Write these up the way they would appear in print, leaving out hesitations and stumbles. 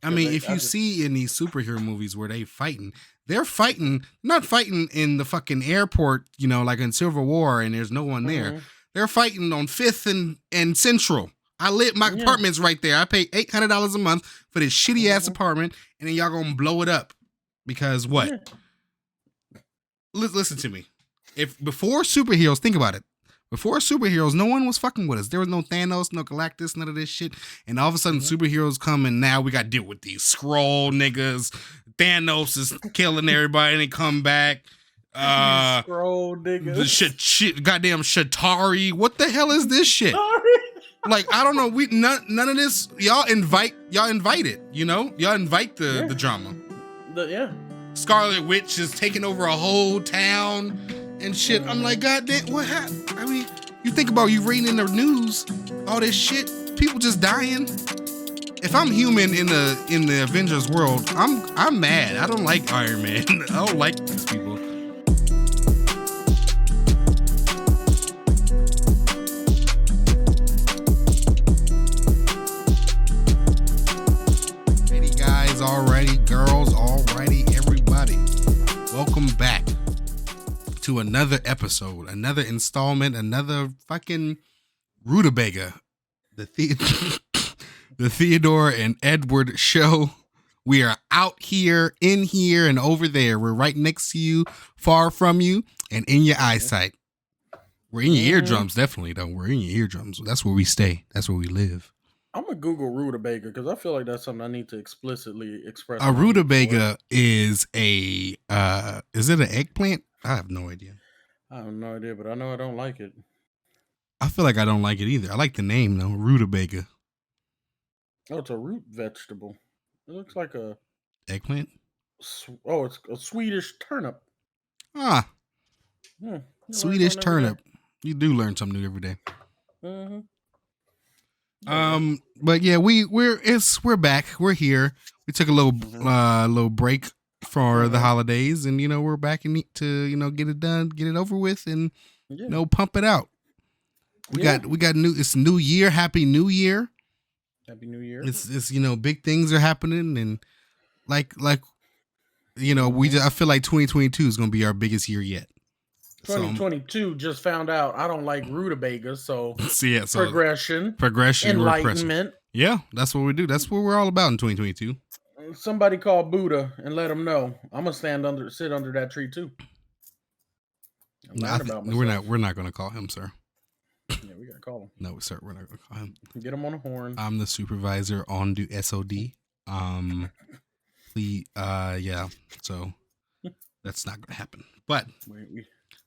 I mean, if you see in these superhero movies where they're not fighting in the fucking airport, like in Civil War, and there's no one there. They're fighting on 5th and Central. My apartment's right there. I pay $800 a month for this shitty ass apartment, and then y'all gonna blow it up because what? Yeah. Listen to me. If before superheroes, think about it. Before superheroes, no one was fucking with us. There was no Thanos, no Galactus, none of this shit. And all of a sudden, superheroes come, and now we got to deal with these Skrull niggas. Thanos is killing everybody, and they come back. Skrull niggas. Goddamn Shatari. What the hell is this shit? Like, I don't know. None of this. Y'all invite it. Y'all invite the drama. Scarlet Witch is taking over a whole town and shit. I'm like, goddamn, what happened? I mean, you think about you reading in the news, all this shit, people just dying. If I'm human in the Avengers world, I'm mad. I don't like Iron Man. I don't like these people. Ready, guys, already, girls, already, everybody. Welcome back to another episode, another installment, another fucking rutabaga, the Theodore and Edward show. We are out here, in here, and over there. We're right next to you, far from you, and in your eyesight. We're in your eardrums, definitely, though. We're in your eardrums. That's where we stay. That's where we live. I'm going to Google rutabaga because I feel like that's something I need to explicitly express. A rutabaga is is it an eggplant? I have no idea. I have no idea, but I know I don't like it. I feel like I don't like it either. I like the name, though, rutabaga. Oh, it's a root vegetable. It looks like a... Eggplant? Oh, it's a Swedish turnip. Ah. Swedish turnip. You do learn something new every day. But yeah, we're back. We're here. We took a little break for the holidays, and we're back to get it done, get it over with, and pump it out. We got it's New Year. Happy New Year. Happy New Year. It's big things are happening, and I feel like 2022 is gonna be our biggest year yet. 2022 just found out I don't like rutabaga, so progression, enlightenment. Yeah, that's what we do. That's what we're all about in 2022. Somebody call Buddha and let him know. I'm gonna sit under that tree too. We're not gonna call him, sir. Yeah, we gotta call him. No, sir, we're not gonna call him. Get him on a horn. I'm the supervisor on the SOD. Yeah. So that's not gonna happen. But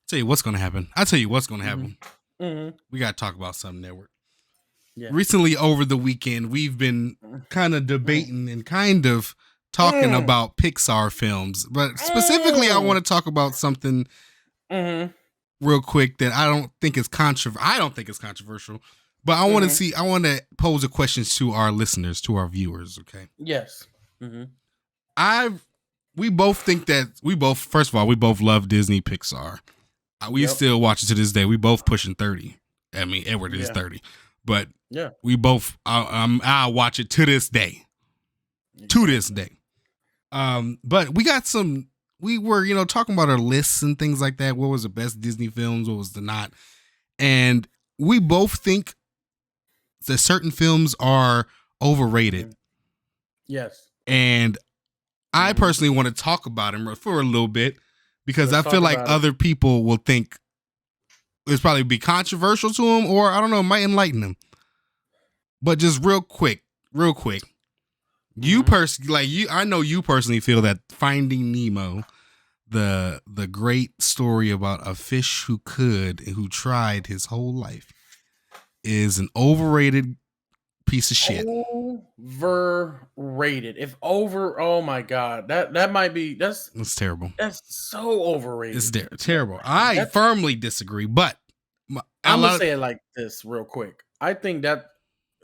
tell you what's gonna happen. I'll tell you what's gonna happen. We gotta talk about something, Edward. Yeah. Recently, over the weekend, we've been kind of debating and kind of talking about Pixar films, but specifically, I want to talk about something real quick that I don't think is controversial, but I want to see. I want to pose a question to our listeners, to our viewers. Okay. Yes. We both think that first of all, we both love Disney Pixar. We still watch it to this day. We both pushing 30. I mean, Edward is 30, but we both. I'll watch it to this day. To this day. But we got some. We were, talking about our lists and things like that. What was the best Disney films? What was the not? And we both think that certain films are overrated. Yes. And I personally want to talk about them for a little bit because I feel like other people will think it's probably be controversial to them, or I don't know, it might enlighten them. But just real quick. You personally, I know you personally feel that Finding Nemo, the great story about a fish who tried his whole life, is an overrated piece of shit. Overrated. Oh my God, that might be that's terrible. That's so overrated. It's terrible. I firmly disagree, but I'm gonna say it like this real quick. I think that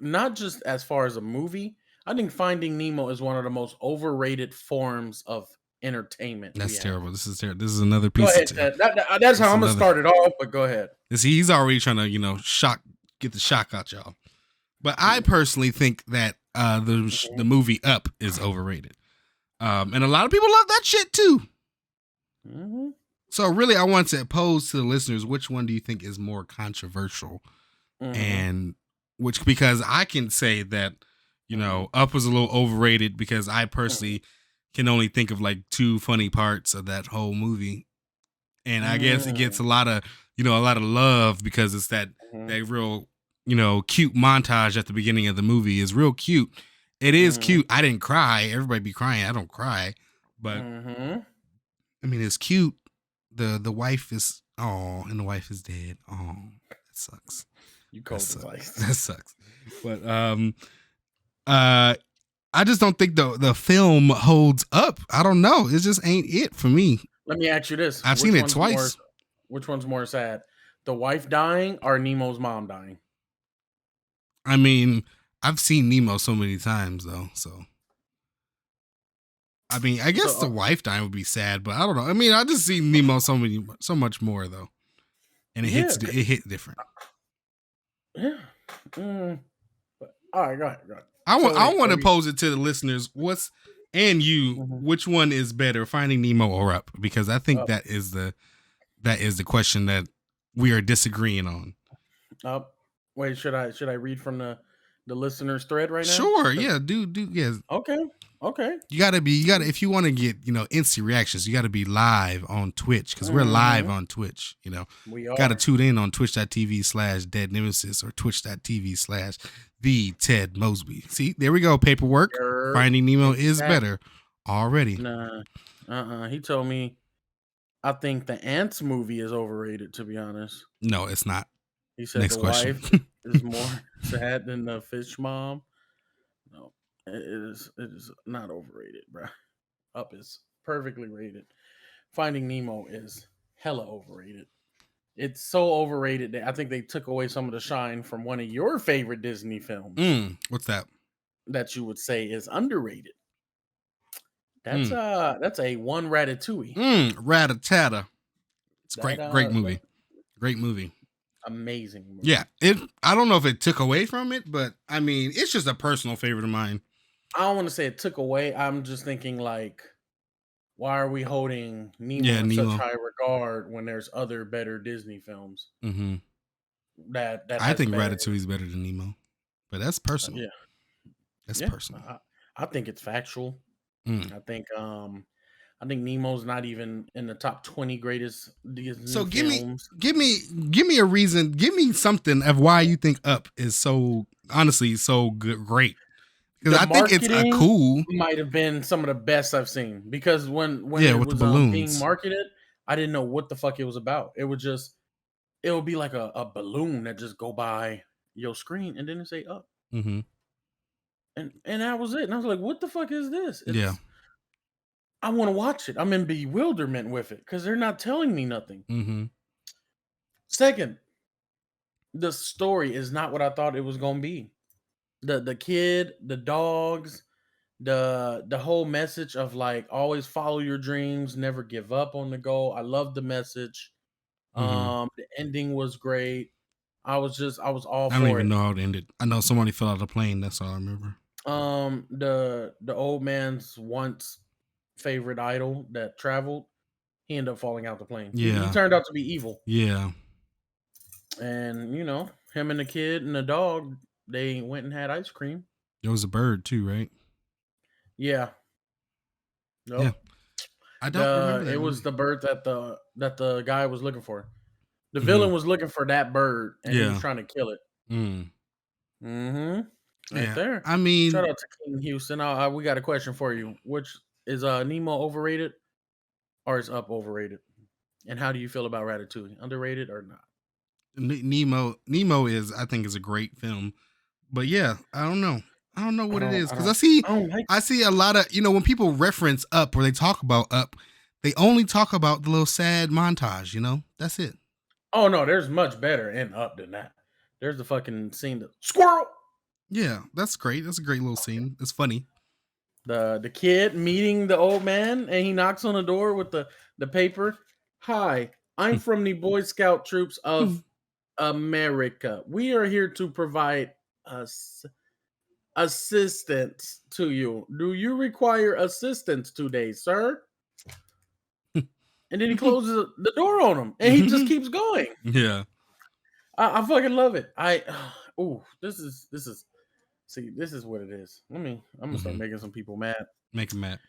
not just as far as a movie. I think Finding Nemo is one of the most overrated forms of entertainment. That's terrible. This is terrible. This is another piece. Go ahead, that's how I'm gonna start it off. But go ahead. He's already trying to, get the shock out y'all. But I personally think that the movie Up is overrated. And a lot of people love that shit too. Mm-hmm. So really, I want to pose to the listeners, which one do you think is more controversial? Mm-hmm. And which, because I can say that, you know, Up was a little overrated because I personally can only think of like 2 funny parts of that whole movie. And I guess it gets a lot of love because it's that real, you know, cute montage at the beginning of the movie is real cute. It is cute. I didn't cry. Everybody be crying. I don't cry. But I mean, it's cute. The wife is and the wife is dead. Oh, that sucks. You cold as ice. That sucks. But I just don't think the film holds up. I don't know. It just ain't it for me. Let me ask you this. I've seen it twice. Which one's more sad? The wife dying or Nemo's mom dying? I mean, I've seen Nemo so many times though, so I mean, I guess the wife dying would be sad, but I don't know. I mean, I just see Nemo so much more though, and it hit different. Yeah. All right, go ahead. I want to pose it to the listeners. Which one is better, Finding Nemo or Up? Because I think that is the question that we are disagreeing on. Up. Wait, should I read from the listeners thread right now? Sure. Yeah. Do yes. Okay. You gotta if you want to get, you know, instant reactions, you gotta be live on Twitch because we're live on Twitch. You know, we are. Gotta tune in on twitch.tv/Dead Nemesis or twitch.tv/the Ted Mosby. See, there we go. Paperwork. Finding Nemo is better already. Nah. He told me I think the Ants movie is overrated, to be honest. No, it's not. He said Next question. Wife is more sad than the fish mom. No, it is not overrated, bro. Up is perfectly rated. Finding Nemo is hella overrated. It's so overrated that I think they took away some of the shine from one of your favorite Disney films. What's that? That you would say is underrated. That's a one Ratatouille. Rat-a-tat-a. It's great movie. Great movie. Amazing movie. Yeah, I don't know if it took away from it, but I mean, it's just a personal favorite of mine. I don't want to say it took away. I'm just thinking like, why are we holding Nemo in such high regard when there's other better Disney films? Mm-hmm. That I think Ratatouille is better than Nemo, but that's personal. That's personal. I think it's factual. I think Nemo's not even in the top 20 greatest Disney films. Give me a reason. Give me something of why you think Up is so great. Because I think it's a cool. Might have been some of the best I've seen. Because when it was being marketed, I didn't know what the fuck it was about. It would be like a balloon that just go by your screen and then it say Up. Mm-hmm. And that was it. And I was like, what the fuck is this? I want to watch it. I'm in bewilderment with it because they're not telling me nothing. Mm-hmm. Second, the story is not what I thought it was going to be. The kid, the dogs, the whole message of like always follow your dreams, never give up on the goal. I love the message. The ending was great. I was all for it. I don't even know how it ended. I know somebody fell out of the plane. That's all I remember. The old man's once favorite idol that traveled, he ended up falling out the plane. Yeah, he turned out to be evil. Yeah, and you know, him and the kid and the dog, they went and had ice cream. There was a bird too, right? Yeah. Nope. Yeah. I don't remember that. It was the bird that the guy was looking for. The villain was looking for that bird, and he was trying to kill it. Right there. I mean, shout out to King Houston. We got a question for you. Which is Nemo overrated, or is Up overrated? And how do you feel about Ratatouille? Underrated or not? Nemo is, I think, is a great film, but yeah, I don't know what it is because I see a lot of, you know, when people reference Up or they talk about Up, they only talk about the little sad montage. You know, that's it. Oh no, there's much better in Up than that. There's the fucking scene, the squirrel. Yeah, that's great. That's a great little scene. It's funny. The kid meeting the old man and he knocks on the door with the paper. Hi, I'm from the Boy Scout troops of America. We are here to provide us assistance to you. Do you require assistance today, sir? And then he closes the door on him, and he just keeps going. Yeah. I fucking love it. Oh, this is. See, this is what it is. I'm gonna start Hmm. making some people mad. Make him mad.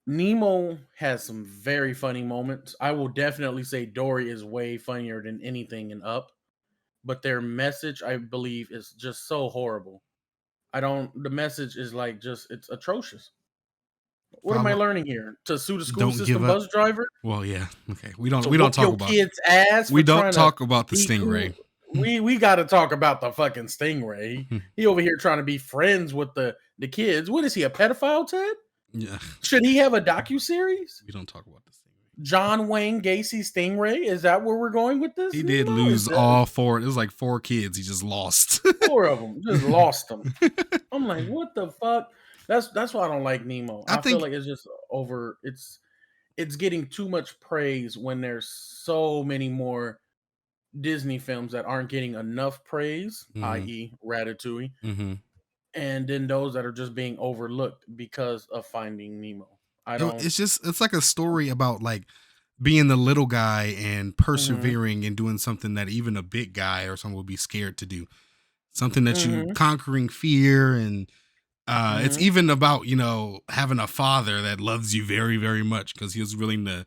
Nemo has some very funny moments. I will definitely say Dory is way funnier than anything in Up, but their message, I believe, is just so horrible. I don't. The message is like just it's atrocious. What am I Follow. learning here? To sue the school Don't give system up. bus driver? Well, yeah. Okay. To We don't whoop talk your about. kid's ass We for don't trying to talk about the be cool? stingray. We got to talk about the fucking stingray. He over here trying to be friends with the kids. What is he, a pedophile, Ted? Yeah. Should he have a docu-series? We don't talk about the stingray. John Wayne Gacy Stingray? Is that where we're going with this? He did Nemo? lose all four. It was like 4 kids. He just lost. Four of them. Just lost them. I'm like, what the fuck? That's why I don't like Nemo. I I feel think. like it's just over. It's getting too much praise when there's so many more Disney films that aren't getting enough praise, Mhm, i.e., Ratatouille, mhm. and then those that are just being overlooked because of Finding Nemo. I don't. It's like a story about like being the little guy and Mhm, persevering and doing something that even a big guy or someone would be scared to do. Something that you mhm, conquering fear and it's mhm, even about, having a father that loves you very, very much because he was willing to,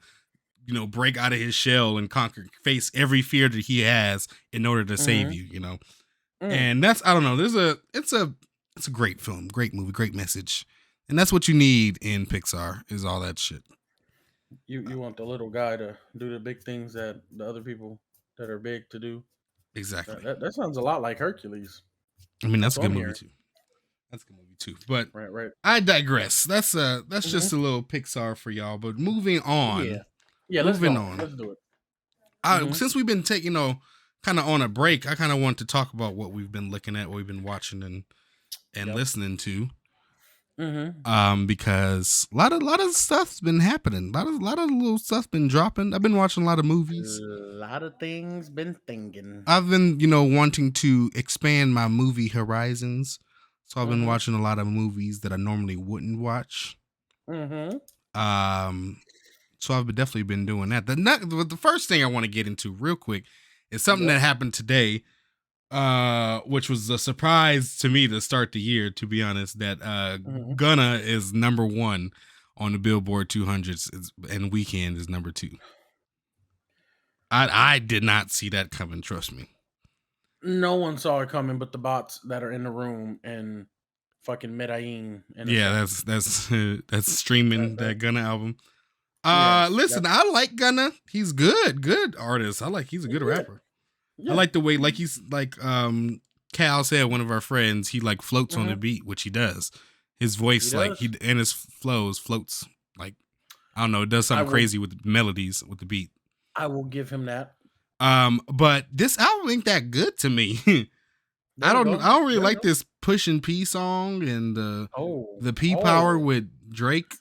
break out of his shell and conquer, face every fear that he has in order to save mhm, you. mm. And that's, I don't know, it's a great film, great movie, great message. And that's what you need in Pixar is all that shit. You want the little guy to do the big things that the other people that are big to do. That Exactly. that, that sounds a lot like Hercules. I mean, that's That's a what good I'm movie hearing. too. That's a good movie too. But Right, right. I digress. That's Hmm. just a little Pixar for y'all. But moving Yeah, on, yeah. Let's moving go. on. Let's do it. I Hmm. since we've been taking, kind of on a break, I kind of want to talk about what we've been looking at, what we've been watching and Yep. listening to. Hmm. Because a lot of stuff's been happening. A lot of little stuff's been dropping. I've been watching a lot of A movies. lot of things been thinking. I've been, wanting to expand my movie horizons. So I've been Hmm. watching a lot of movies that I normally wouldn't watch. Hmm. Um, so I've definitely been doing that. The first thing I want to get into real quick is something that Yep. happened today, which was a surprise to me to start the year. To be honest, that Hmm. Gunna is number one on the Billboard 200s, and Weekend is number two. I did not see that coming. Trust me. No one saw it coming, but the bots that are in the room and fucking Medellin in a Yeah, sense. that's that's That streaming that that Gunna album. yes, Listen, that's I like Gunna. He's good artist. He's a good yeah, rapper. I yeah. like the way, like he's like Cal said, one of our friends, he like floats on the Hmm. beat, which he does. His He voice, like does. he and his flows floats like, I don't know, it does I something will. crazy with the melodies with the beat. I will give him that. But this album ain't that good to me. There we I go. don't really There we like go. this Push and P song and Oh, the P Power oh, with Drake.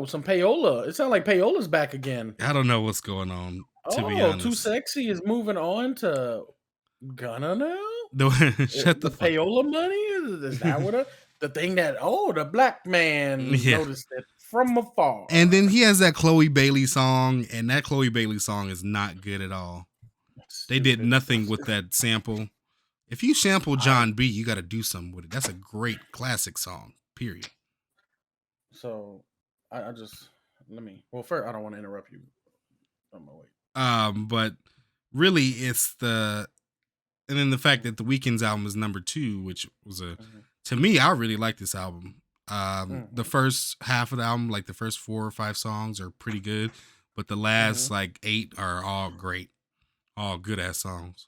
some payola. It sounds like payola's back again. I don't know what's going on, to be Oh, too honest. sexy is moving on to Gunna now. Shut the The fuck up. payola money is that what the thing that the black man Yeah. noticed it from And then afar. he has that Chloe Bailey song, and that Chloe Bailey song is not good at all. They did Stupid. nothing with that sample. If you sample I John B, you got to do something with it. That's a great classic song. Period. so I just let me. Well, first I don't want to interrupt you. On my way. But really, it's and then the fact Mm, that the Weeknd's album is number two, which was mhm, to me, I really like this album. The mhm, first half of the album, like the first 4 or 5 songs, are pretty good, but the last mhm, like 8 are all great, all good ass songs.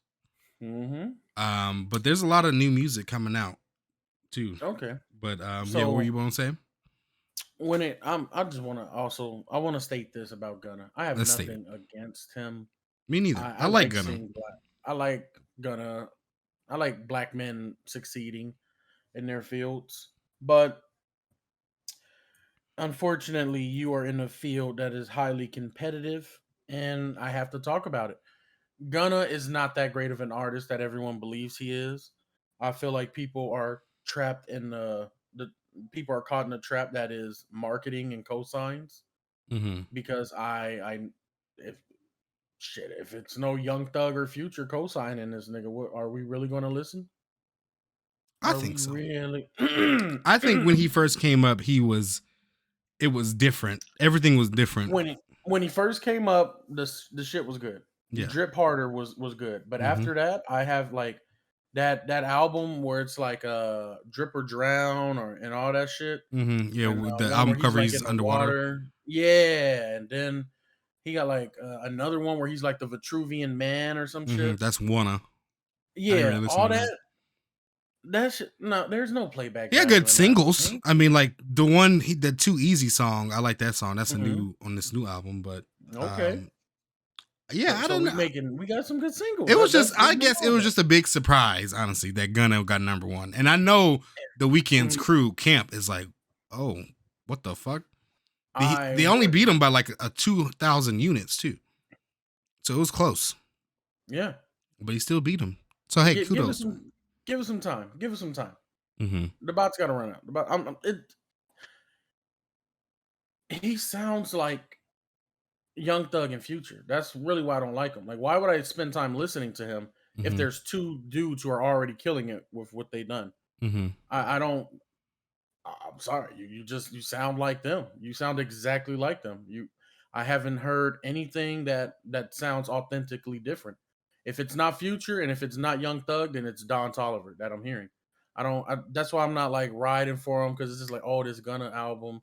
mhm. But there's a lot of new music coming out too. Okay. But yeah, what were So you gonna say? I just want to also I want to state this about Gunna. I have Let's state it. nothing against him. Me neither. I I like like Gunna. seeing black. I like Gunna. I like black men succeeding in their fields, but unfortunately, you are in a field that is highly competitive, and I have to talk about it. Gunna is not that great of an artist that everyone believes he is. I feel like people are. trapped in the people are caught in a trap that is marketing and cosigns Mm-hmm. because I if shit if it's no Young Thug or Future cosigning this nigga, what are we really going to listen? I Are we think so. really? I think when he first came up, it was different. Everything was different. When he first came up, the shit was good. Yeah. Drip Harder was good, but Mm-hmm. after that, I have like that album where it's like Drip or Drown or and all that shit, Mm-hmm. Yeah, and with the one album where he's cover, like he's in the underwater. water, yeah, and then he got like another one where he's like the Vitruvian Man or some Mm-hmm. shit. That's Wanna. I didn't Yeah, really listen all to that. that shit. No, there's no playback He had value good in that for singles. me. I mean, like the Too Easy song. I like that song. That's a Mhm. new on this new album. But Okay, um, yeah, I so don't know. we got some good singles. It was just, Let's I move guess, it on was then. just a big surprise, honestly, that Gunna got number one. And I know the Weeknd's Mm, crew camp is like, oh, what the fuck? I They only would. beat him by like a 2,000 units too, so it was close. Yeah. But he still beat him. So hey, Give us kudos. some time. Give us some time. Mm-hmm. The bot's got to run out. The bot, he sounds like Young Thug and Future. That's really why I don't like him. Like, why would I spend time listening to him if Mm-hmm. there's two dudes who are already killing it with what they done? Mm-hmm. I don't. I'm sorry. You sound like them. You sound exactly like them. I haven't heard anything that sounds authentically different. If it's not Future and if it's not Young Thug, then it's Don Toliver that I'm hearing. That's why I'm not like riding for him because it's just like, oh, this Gunna album.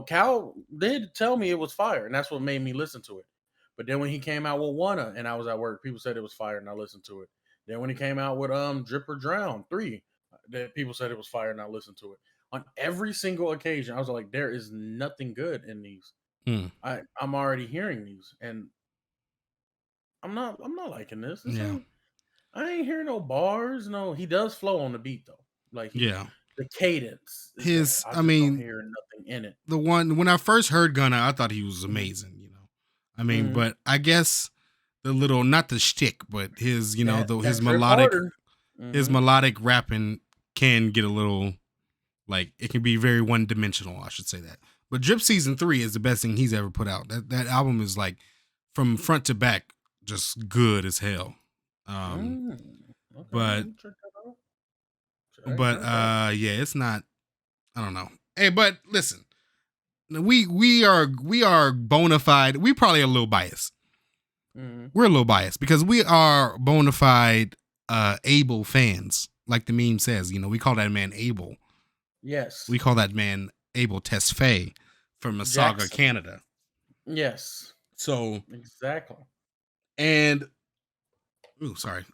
Cal did tell me it was fire, and that's what made me listen to it. But then when he came out with Wanna and I was at work, people said it was fire and I listened to it. Then when he came out with Drip or Drown 3, that people said it was fire and I listened to it. On every single occasion, I was like, there is nothing good in these. Mm. I'm already hearing these, and I'm not liking this. This Yeah. ain't I ain't hearing no bars. No, he does flow on the beat though. Like Yeah. the cadence is there. His, I I just don't mean, hear nothing in it. the one when I first heard Gunna, I thought he was Mhm. amazing. I mean, Mhm. but I guess the little, not the shtick, but his, That drip harder. his Mhm. melodic rapping can get a little, like, it can be very one dimensional. I should say that. But Drip Season 3 is the best thing he's ever put out. That album is like from front to back just good as hell. Okay, But let me check that out. I ain't heard that. yeah, it's not, I don't know. Hey, but listen, we are bona fide. We probably a little biased. Mhm. We're a little biased because we are bona fide Abel fans. Like the meme says, we call that man Abel. Yes, We call that man Abel Tesfaye from Mississauga, Jackson. Canada. Yes, So, exactly. and sorry.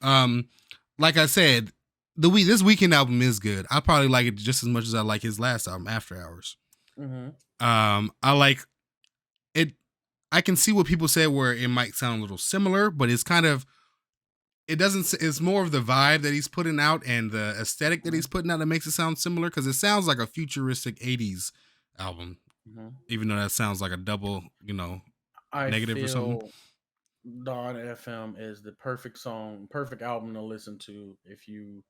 Like I said, this Weekend album is good. I probably like it just as much as I like his last album, After Hours. Mhm. I like it. I can see what people say where it might sound a little similar, but it's kind of, it doesn't, it's more of the vibe that he's putting out and the aesthetic that he's Mhm. putting out that makes it sound similar, because it sounds like a futuristic 80s album, Mhm. even though that sounds like a double, I negative or something. feel Dawn FM is the perfect album to listen to if you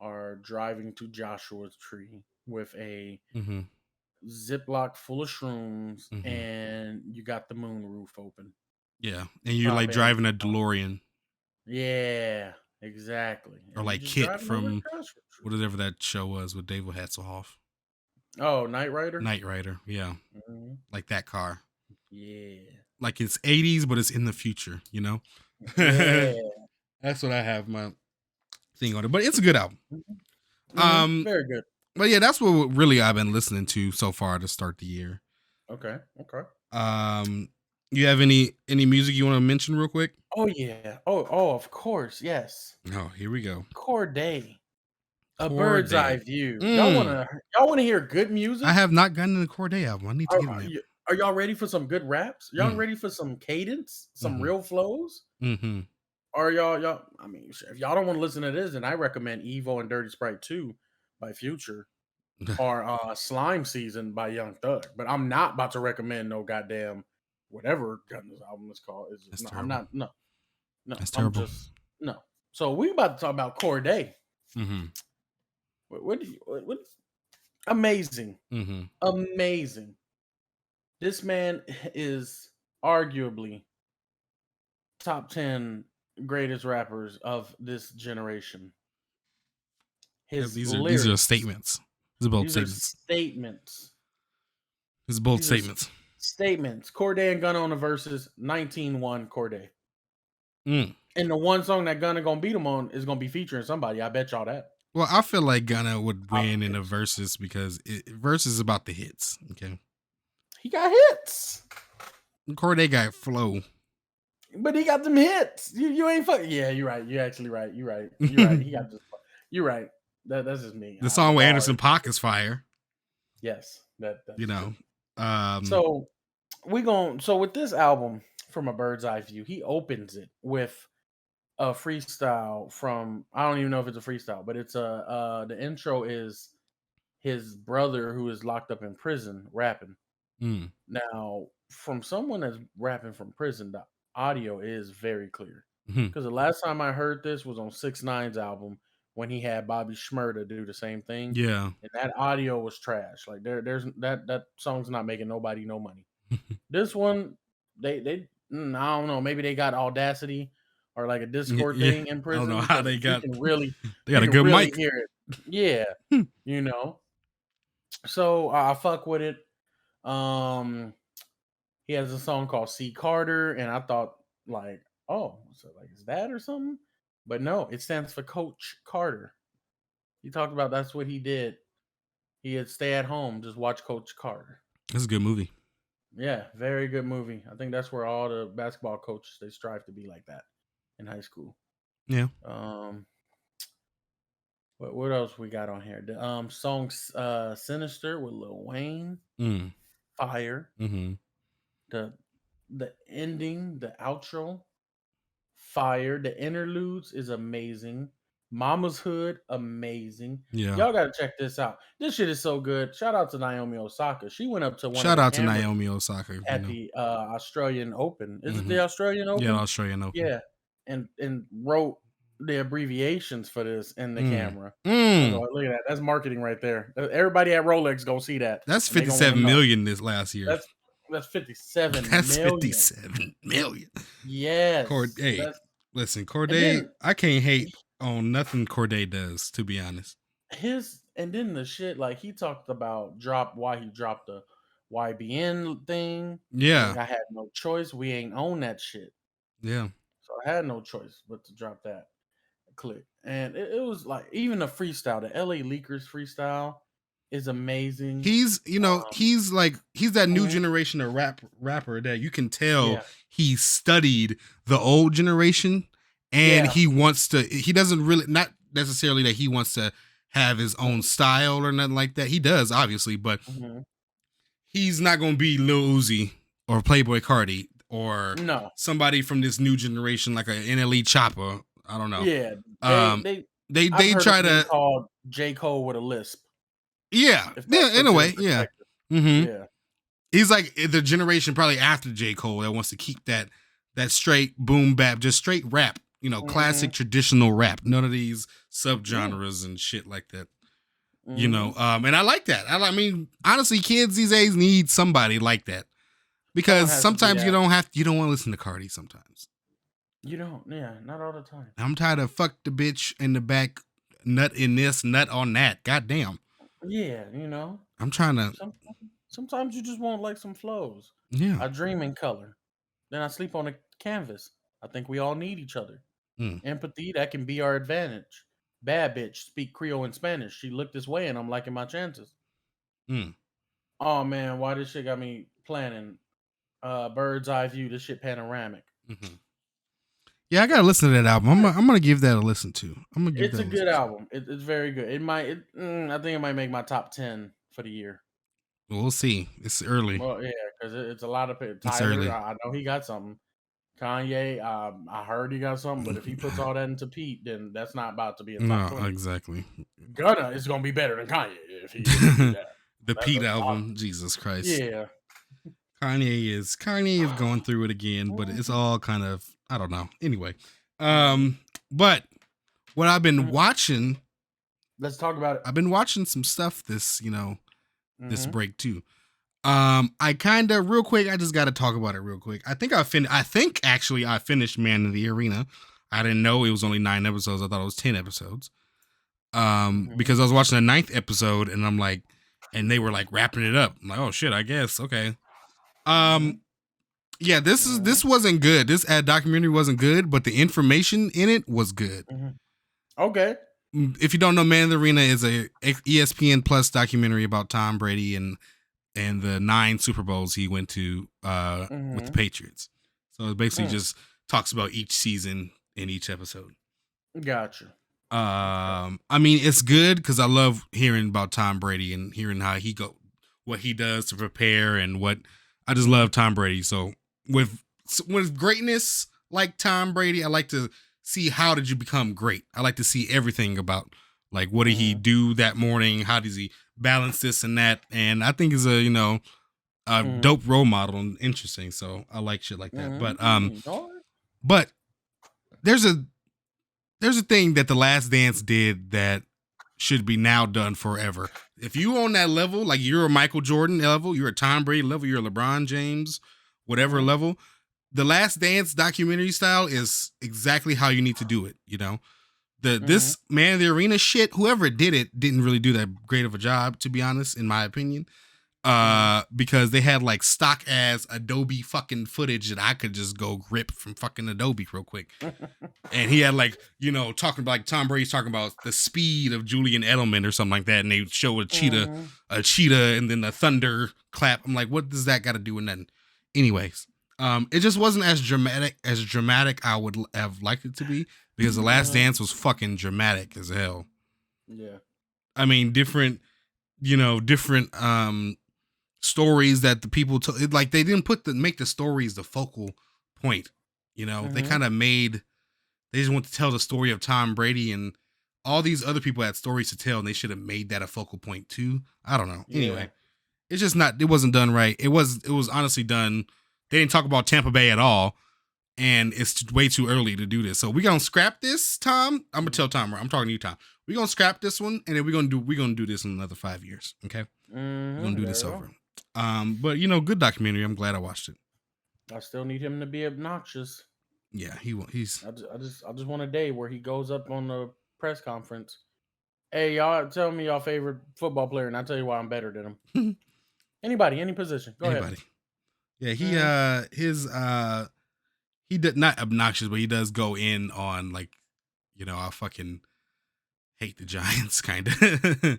are driving to Joshua's Tree with a Mm-hmm. Ziploc full of shrooms Mm-hmm. and you got the moon roof open. Yeah, and you're Pop like in. driving a DeLorean, Yeah, exactly. or And you like just Kit driving over to from Joshua Tree. whatever that show was with David Hasselhoff, Oh, Night Rider? Knight Rider. Yeah, Mhm. like that car. Yeah. Like it's 80s, but it's in the future. Yeah. That's what I have my thing on it. But it's a good album. Um, Very good. but yeah, that's what really I've been listening to so far to start the year. Okay. Okay. Um, you have any music you want to mention real quick? Oh yeah. Of course. Yes. Oh, here we go. Corday. A bird's eye Corday. view. Mm. Y'all wanna hear good I music? have not gotten the Corday album. I need to get in there. Are y'all ready for some good raps? Y'all Mm. ready for some cadence? Some Mm-hmm. real flows? Mm-hmm. Or y'all I mean, if y'all don't wanna listen to this, then I recommend Evo and Dirty Sprite 2 by Future or, Slime Season by Young Thug, but I'm not about to recommend no goddamn whatever Gunna's album is called. That's No, I'm terrible. not no, no, That's I'm terrible. just no. So we about to talk about Corday. Mm-hmm. What amazing. Mm-hmm. Amazing. This man is arguably top 10 greatest rappers of this generation. Yeah, His these are lyrics, statements. These are bold these are statements. statements. These are bold These are statements. statements. Corday and Gunna on the verses 19-1 Corday. Mm. And the one song that Gunna gonna beat him on is gonna be featuring somebody. I bet y'all that. Well, I feel like Gunna would I win in bet a you. versus because versus is about the hits. Okay, He got hits. Corday got flow. But he got them hits. You ain't fuck. Yeah, you're right. You're actually right. You're right. You're right. He got just. You're right. That's just me. The song The with bar. Anderson .Paak is fire. Yes, that's You true. know. Um, So so with this album from a bird's eye view, he opens it with a freestyle from I don't even know if it's a freestyle, but it's the intro is his brother who is locked up in prison rapping. mm, Now, from someone that's rapping from prison, the audio is very clear. mhm. Because the last time I heard this was on 6ix9ine's album when he had Bobby Shmurda do the same thing, Yeah. and that audio was trash. Like there's that song's not making nobody no money. This one, I don't know, maybe they got Audacity or like a Discord Yeah. thing in I don't know prison how because they you got. can really They got a good mic. hear it. Yeah, you know. So I fuck with it. Um, he has a song called C Carter, and I thought like, oh, so like is that or something? But no, it stands for Coach Carter. He talked about that's what he did. He had stay at home, just watch Coach Carter. That's a good movie. Yeah, very good movie. I think that's where all the basketball coaches they strive to be like that in high school. Yeah. What else we got on here? The song Sinister with Lil Wayne, Mm. fire. Mm-hmm. The ending, the outro, fire. The interludes is amazing. Mama's Hood, amazing. Yeah. Y'all gotta check this out. This shit is so good. Shout out to Naomi Osaka. She went up to one of Shout the out to cameras Naomi Osaka. at the Australian Open. Is it Mm-hmm. the Australian Open? Yeah, Australian Open. Yeah, and wrote the abbreviations for this in the camera. I was Mm. like, look at that. That's marketing right there. Everybody at Rolex gonna see that. That's and they gonna wanna 57 know. million this last year. That's 57 That's million. 57 million. Yes. Hey, listen, Corday, then- I can't hate on nothing Corday does, to be honest. And then the shit, like he talked about why he dropped the YBN thing. Yeah. Like, I had no choice. We ain't own that shit. Yeah. So I had no choice but to drop that click. And it was like even the freestyle, the LA Leakers freestyle is amazing. He's he's that new Mhm. generation of rapper that you can tell Yeah. he studied the old generation and Yeah. he doesn't really, not necessarily that he wants to have his own style or nothing like that. He does, obviously, but Mhm. he's not going to be Lil Uzi or Playboy Cardi or No. somebody from this new generation like an NLE Chopper. I don't know. Yeah. They I've try heard of him to called J. Cole with a lisp. yeah If that's in put a you way in yeah. perspective. Mm-hmm. Yeah. He's like the generation probably after J. Cole that wants to keep that straight boom bap, just straight rap, classic traditional rap. None of these subgenres and shit like that. And I like that. I mean, honestly, kids these days need somebody like that because sometimes you don't want to listen to Cardi sometimes. You don't, yeah, not all the time. I'm tired of fuck the bitch in the back, nut in this, nut on that. Goddamn. Yeah, I'm trying to. Sometimes you just want like some flows. Yeah. I dream in color. Then I sleep on a canvas. I think we all need each other. Empathy, that can be our advantage. Bad bitch, speak Creole and Spanish. She looked this way and I'm liking my chances. Oh man, why this shit got me planning? Bird's eye view, this shit panoramic. Mm-hmm. Yeah, I gotta listen to that album. I'm gonna give that a listen to. It's a good album. It's very good. I think it might make my top 10 for the year. We'll see. It's early. Well, yeah, because it's a lot of Tyler. It's early. I know he got something. Kanye, I heard he got something, but if he puts all that into Pete, then that's not about to be a top 20. Exactly. Gunna is gonna be better than Kanye if he do that. The Pete album, Jesus Christ. Yeah. Kanye is going through it again, but it's all kind of, I don't know. Anyway, but what I've been watching Let's talk about it. I've been watching some stuff this this Mm-hmm. break too. I kind of real quick. I just got to talk about it real quick. I think actually I finished Man in the Arena. I didn't know it was only 9 episodes. I thought it was 10 episodes. Mm-hmm. Because I was watching the 9th episode and I'm like, and they were like wrapping it up. I'm like, oh shit, I guess okay. Mm-hmm. Yeah, this wasn't good. This documentary wasn't good, but the information in it was good. Mm-hmm. Okay. If you don't know, Man in the Arena is a ESPN Plus documentary about Tom Brady and the 9 Super Bowls he went to with the Mm-hmm. Patriots. So it basically just talks about each season in each episode. Gotcha. I mean, it's good because I love hearing about Tom Brady and hearing how what he does to prepare, and what I just love Tom Brady. So with greatness like Tom Brady, I like to see how did you become great. I like to see everything about like what did he do that morning, how does he balance this and that, and I think is a dope role model and interesting. So I like shit like that. But there's a thing that The Last Dance did that should be now done forever. If you on that level, like you're a Michael Jordan level, you're a Tom Brady level, you're a LeBron James, whatever level, The Last Dance documentary style is exactly how you need to do it. This Man in the Arena shit, whoever did it didn't really do that great of a job, to be honest, in my opinion. Because they had like stock ass Adobe fucking footage that I could just go rip from fucking Adobe real quick. And he had like, talking about like Tom Brady's talking about the speed of Julian Edelman or something like that. And they show a cheetah and then the thunder clap. I'm like, what does that got to do with nothing? Anyways, it just wasn't as dramatic I would have liked it to be, because The Last Dance was fucking dramatic as hell. Yeah. I mean, different stories that the people like they didn't make the stories the focal point. They kind of they just want to tell the story of Tom Brady, and all these other people had stories to tell, and they should have made that a focal point too. I don't know. Yeah. Anyway, it's just it wasn't done right. It was honestly done. They didn't talk about Tampa Bay at all, and it's way too early to do this. So we're gonna scrap this, Tom. I'm gonna tell Tom. I'm talking to you, Tom. We're gonna scrap this one, and then we're gonna do this in another 5 years. Okay, we're gonna do this over. But good documentary. I'm glad I watched it. I still need him to be obnoxious. Yeah, he's. I just want a day where he goes up on the press conference. Hey, y'all, tell me your favorite football player, and I'll tell you why I'm better than him. Anybody, any position. Go ahead. Yeah, he did not obnoxious, but he does go in on like, I fucking hate the Giants, kind of.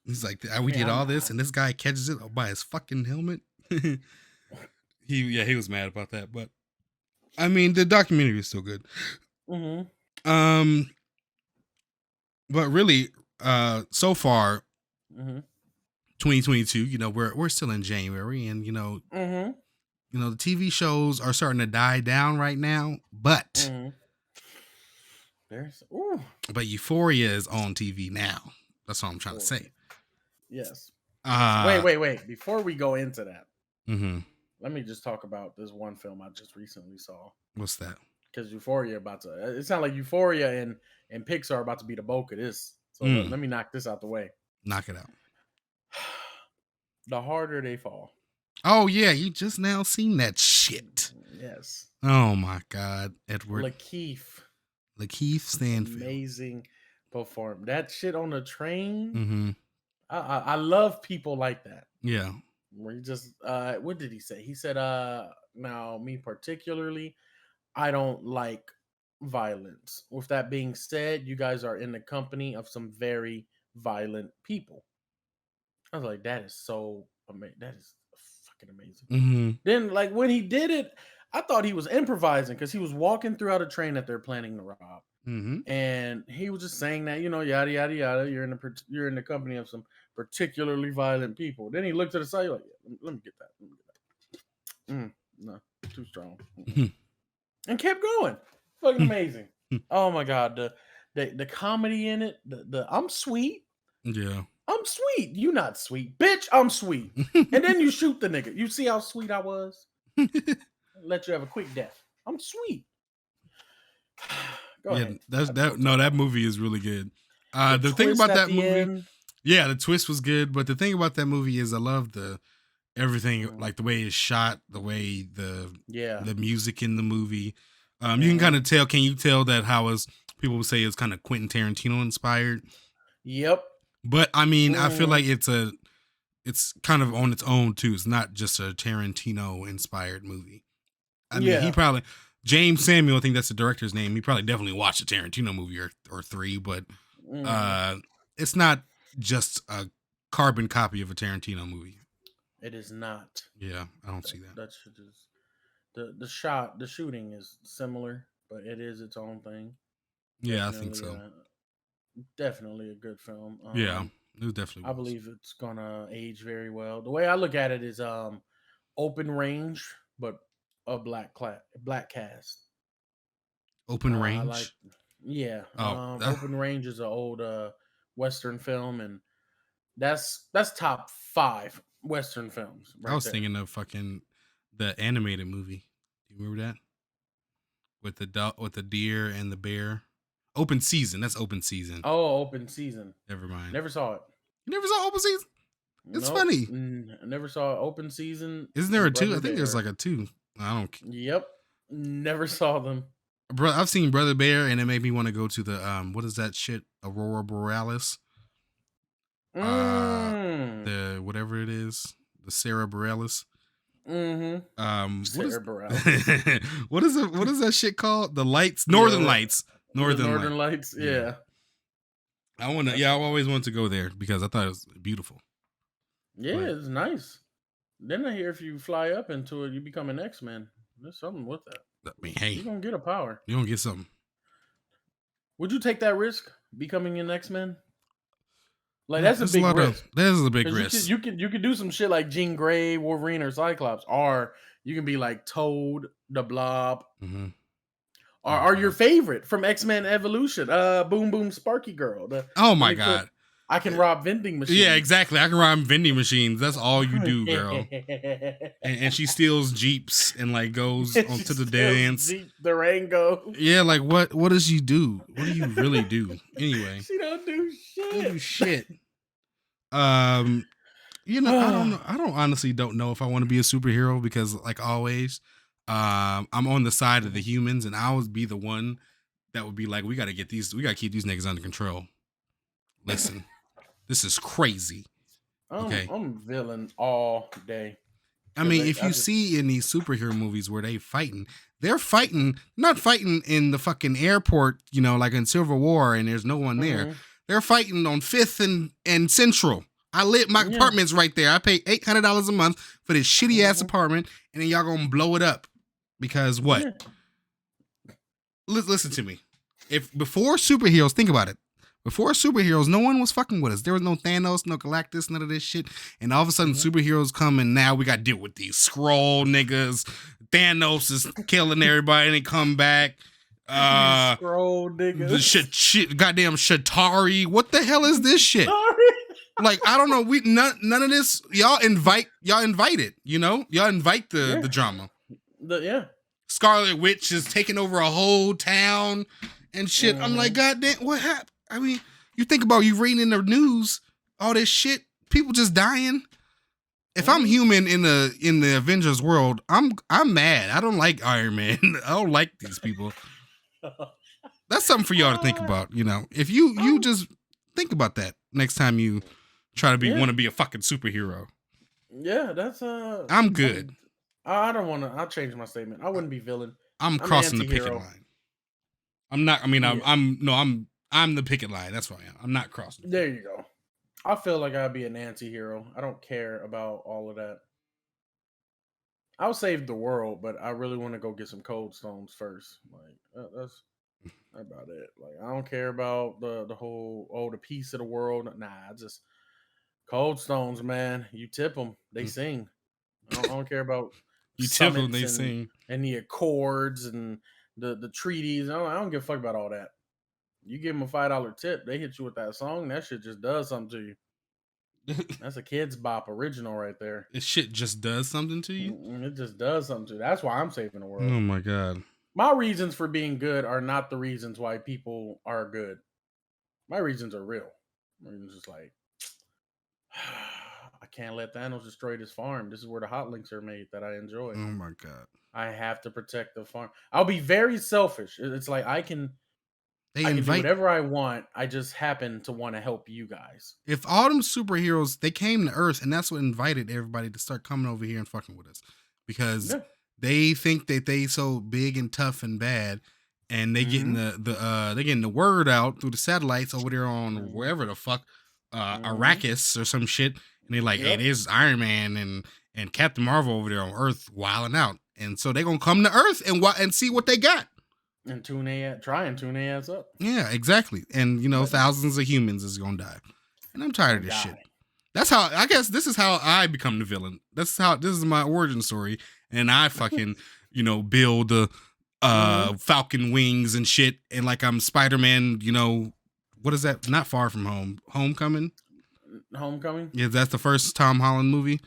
He's like, we did all this, and this guy catches it by his fucking helmet. He was mad about that, but I mean, the documentary is still good. But really, so far, 2022, we're still in January, and the TV shows are starting to die down right now, but but Euphoria is on TV now. That's what I'm trying to say. Yes. Wait. Before we go into that, let me just talk about this one film I just recently saw. What's that? Because Euphoria it sounds like Euphoria and Pixar are about to be the bulk of this. So let me knock this out the way. Knock it out. The Harder They Fall. Oh yeah, you just now seen that shit. Yes. Oh my God, Edward. Lakeith Stanfield. Amazing perform. That shit on the train. I love people like that. Yeah. Where he just what did he say? He said, now me particularly, I don't like violence. With that being said, you guys are in the company of some very violent people. I was like, that is so amazing. That is fucking amazing. Then, like, when he did it, I thought he was improvising because he was walking throughout a train that they're planning to rob. And he was just saying that, yada, yada, yada. You're in the company of some particularly violent people. Then he looked to the side, like, let me get that. No, too strong. And kept going. Fucking amazing. Oh my God. The comedy in it, the I'm sweet. Yeah. I'm sweet. You not sweet. Bitch, I'm sweet. And then you shoot the nigga. You see how sweet I was? Let you have a quick death. I'm sweet. Go ahead. That movie is really good. The The thing twist about at that the movie, end. yeah, the twist was good, but the thing about that movie is I love the everything, Mhm. like the way it's shot, the way Yeah. the music in the movie. You can kind Mhm. of tell. Can you tell that how is people would say it's kind of Quentin Tarantino inspired? Yep. But I mean, I feel Mhm. like it's kind of on its own too. It's not just a Tarantino inspired movie. I mean, he Yeah. probably James Samuel, I think that's the director's name. He probably definitely watched a Tarantino movie or three, but Mhm. uh it's not just a carbon copy of a Tarantino movie. It is not. Yeah, I don't That see that. that should just the shooting is similar, but it is its own thing. Yeah, I think Definitely so. definitely a good film. Yeah, it definitely I was. believe it's gonna age very well. The way I look at it is open range, but a black cast. Open I like, range. yeah. Oh, Open range is an old western film, and that's top five western films I right was there. thinking of fucking the animated movie. Do you remember that with with the deer and the bear? Open season. That's open season. Oh, open season. Never mind. Never saw it. You never saw open season? It's Nope. funny. Never saw open season Isn't there a and two? Brother I think there's like Bear. a two. I don't. Yep. Never saw them. Bro, I've seen Brother Bear, and it made me want to go to the what is that shit? Aurora Borealis. Uh, Mm. the whatever it is, the Sarah Bareilles. Mm-hmm. What is Sarah Bareilles. what is that shit called? The lights, The Northern Lights, the Northern Light. Northern Lights. Yeah, Yeah. I want to. That's Yeah, I've a always wanted to go there because I thought it was beautiful. yeah, But it's nice. Then I hear if you fly up into it, you become an X-Men. There's something with that. I mean, hey, You're gonna get a power. you don't get something. Would you take that risk becoming an X-Men? Like that's a There's a big lot of risk. there's a big Because you could risk. you could you could do some shit like Jean Grey, Wolverine, or Cyclops, or you can be like Toad, the Blob, Mm-hmm. Oh or your god. favorite from X Men Evolution, Boom Boom Sparky Girl, the Oh what my they put. god. I can rob vending Yeah, machines. exactly. I can rhyme vending machines. That's all you do, girl. And she steals jeeps and like goes She onto the steals dance. Jeep Durango. Yeah, like what does she do? What do you really do? Anyway, She don't do you don't do shit. shit. Um, I don't know. I don't honestly don't know if I want to be a superhero because like always, I'm on the side of the humans and I always be the one that would be like, we gotta keep these niggas under control. Listen, this is crazy. Okay. I'm villain all day I because mean, if I you just see in these superhero movies where they're fighting, not fighting in the fucking airport, like in Civil War and there's no one there. mhm, They're fighting on Fifth and Central. My yeah, apartment's right there. I pay $800 a month for this shitty ass mhm, apartment, and then y'all gonna blow it up because what? yeah, Listen to me. If before superheroes, think about it. Before superheroes, no one was fucking with us. There was no Thanos, no Galactus, none of this shit. And all of a sudden, mhm. superheroes come, and now we got to deal with these scroll niggas. Thanos is killing everybody, and they come back. These scroll The niggas. goddamn Shatari. What the hell is this shit? Sorry. Like I don't know. We none of this. Y'all invite it. Y'all invite the Yeah, drama. yeah. Scarlet Witch is taking over a whole town and shit. I'm like, Mhm, goddamn, what happened? I mean, you think about you reading in the news, all this shit, people just dying. If I'm mhm. human in the Avengers world, I'm mad. I don't like Iron Man. I don't like these people. That's something for y'all to think Uh, about. If you I'm just think about that next time you try to yeah, want to be a fucking superhero. yeah. That's I'm good. I don't want to. I'll change my statement. I wouldn't be villain. I'm I'm crossing the picket anti-hero. line. I'm not. I mean, Yeah, I'm the picket line. That's what I am. I'm not crossing the there picket you go. I feel like I'd be an anti-hero. I don't care about all of that. I'll save the world, but I really want to go get some cold stones first. Like that's about it. Like I don't care about the whole the peace of the world. Nah, I just cold stones, man. You tip them, they line. sing. I don't care about You tip them, summits they sing. and the accords and the treaties. I don't give a fuck about all that. You give them a $5 tip, they hit you with that song. That shit just does something to you. That's a kids bop original right there. This shit just does something to you. It just does something to you. That's why I'm saving the world. Oh my god. My reasons for being good are not the reasons why people are good. My reasons are real. My reasons just like I can't let Thanos destroy this farm. This is where the hot links are made that I enjoy. Oh my god. I have to protect the farm. I'll be very selfish. It's like I can They do invite whatever I want. I just happen to want to help you guys. if all them superheroes they came to Earth and that's what invited everybody to start coming over here and fucking with us because Yeah. they think that they so big and tough and bad and they getting Mhm. they getting the word out through the satellites over there on Mhm. wherever the fuck Mhm. Arrakis or some shit and they like hey Yep. there's Iron Man and Captain Marvel over there on Earth wilding out and so they gonna come to Earth and see what they got. And try and tune their ass up. Yeah, exactly. And you know, But thousands of humans is gonna die. And I'm tired or of this shit. die. That's how I guess this is how I become the villain. This is my origin story. And I fucking, build the Mhm. Falcon wings and shit. And like I'm Spider-Man, what is that? Not Far From Home. Homecoming? Homecoming. Yeah, that's the first Tom Holland movie.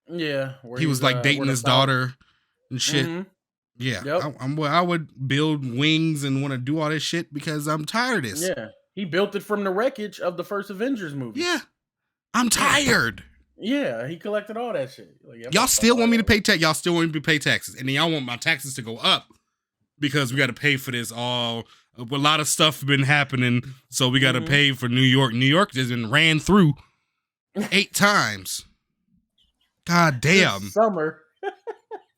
Yeah, where He was he's like where dating the his Falcon. daughter and shit. Mhm. Yeah. Yep. I would build wings and want to do all this shit because I'm tired of this. Yeah. He built it from the wreckage of the first Avengers movie. Yeah. I'm Yeah. tired. Yeah, he collected all that shit. Like, yep, Y'all that's still all I want me to got. pay tax. Y'all still want me to pay taxes, and then y'all want my taxes to go up because we got to pay for this. All a lot of stuff been happening, so we got to Mhm. pay for New York. New York has been ran through 8 times. God This damn! summer.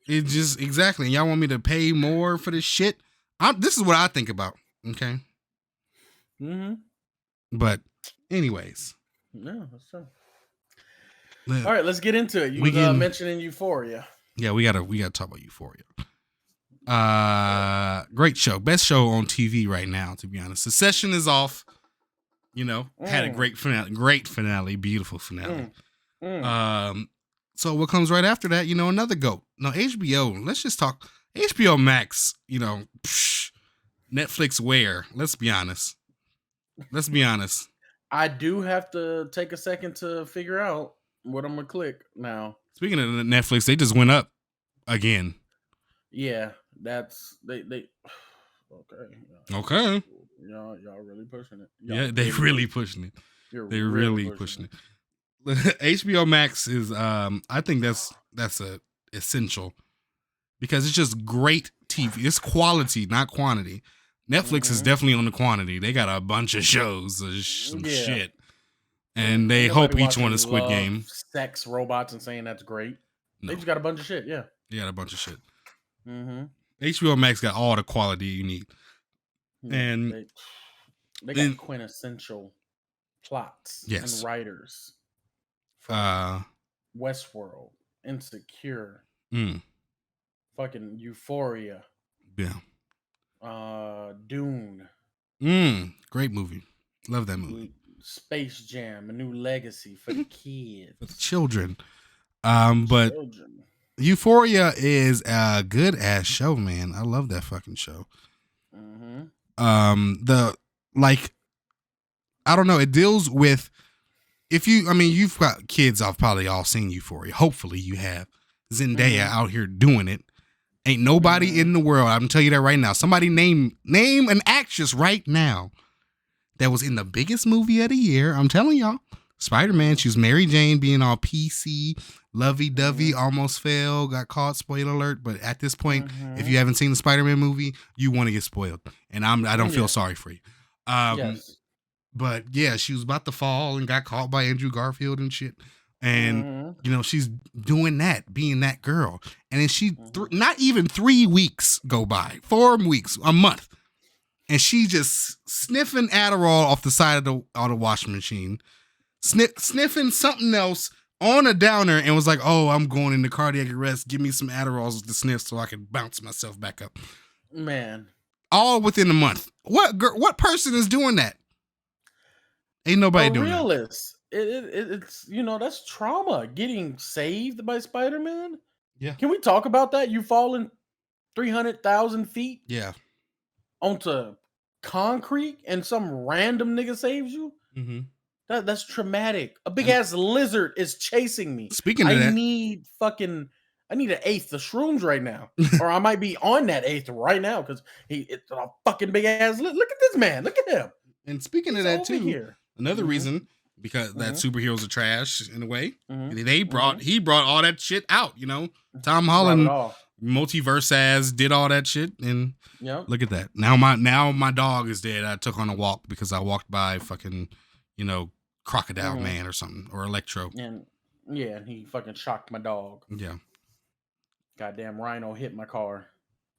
It just exactly. Y'all want me to pay more for this shit? This is what I think about. Okay, Mhm. but anyways, Yeah, that's true. let- All right, let's get into it. You we was can. mentioning Euphoria. Yeah, we gotta talk about Euphoria. Great show, best show on TV right now. To be honest, Succession is off. Had a Mm, great finale, beautiful finale. mm, mm. So what comes right after that? Another goat. No, HBO. Let's just talk HBO Max. Netflix. Where? Let's be honest. Let's be honest. I do have to take a second to figure out what I'm gonna click now. Speaking of Netflix, they just went up again. Yeah, that's they. Okay. Okay. Y'all really pushing it. Yeah, they really pushing it. You're They're really really pushing pushing it. it. HBO Max is I think that's a essential because it's just great TV. It's quality, not quantity. Netflix is Mhm. definitely on the quantity. They got a bunch of shows, some Yeah. shit, and Ain't they nobody hope each one watching is Squid love, Game. sex, robots, and saying that's great. They No, just got a bunch of shit. Yeah. they got a bunch of shit. Mm-hmm. HBO Max got all the quality you need, Yeah. and They got then quintessential plots and yes, writers from uh, Westworld, Insecure, mm, fucking Euphoria, yeah, Dune, great movie. Love that movie. Space Jam, A New Legacy for the For the kids, children. for the But children. Euphoria is a good ass show, man. I love that fucking show. Mm-hmm. The like, I don't know. It deals with you've got kids. I've probably all seen Euphoria. Hopefully, you have Zendaya Mm-hmm. out here doing it. Ain't nobody Mm-hmm. in the world. I'm gonna tell you that right now. Somebody name an actress right now that was in the biggest movie of the year. I'm telling y'all. Spider-Man, she was Mary Jane being all PC, lovey-dovey, almost fell, got caught, spoiler alert. But at this point, if Mm-hmm. you haven't seen the Spider-Man movie, you want to get spoiled. And I don't feel Yeah. sorry for you. Yes. But yeah, she was about to fall and got caught by Andrew Garfield and shit. And Mm-hmm. she's doing that, being that girl. And then Mm-hmm. not even 3 weeks go by, 4 weeks, a month. And she just sniffing Adderall off the side of the washing machine, sniffing something else on a downer, and was like, "Oh, I'm going into cardiac arrest. Give me some Adderalls to sniff so I can bounce myself back up." Man. All within a month. What person is doing that? Ain't nobody A doing that. realist. It's that's trauma. Getting saved by Spider-Man. Yeah. Can we talk about that? You falling 300,000 feet Yeah. onto concrete and some random nigga saves you? Mm-hmm. That's traumatic. A big ass lizard is chasing me. Speaking I of that, need an eighth of shrooms right now. Or I might be on that eighth right now because it's a fucking big ass. Look at this man. Look at him. And speaking of He's that over too, here. another Mm-hmm. reason because that Mm-hmm. superheroes are trash in a way. Mm-hmm. He brought all that shit out. Tom Brought it Holland all. multiverse as did all that shit, and Yep. look at that. Now my dog is dead. I took on a walk because I walked by fucking, Crocodile Man or something, or Electro. And yeah, and he fucking shocked my dog. Yeah, Goddamn rhino hit my car.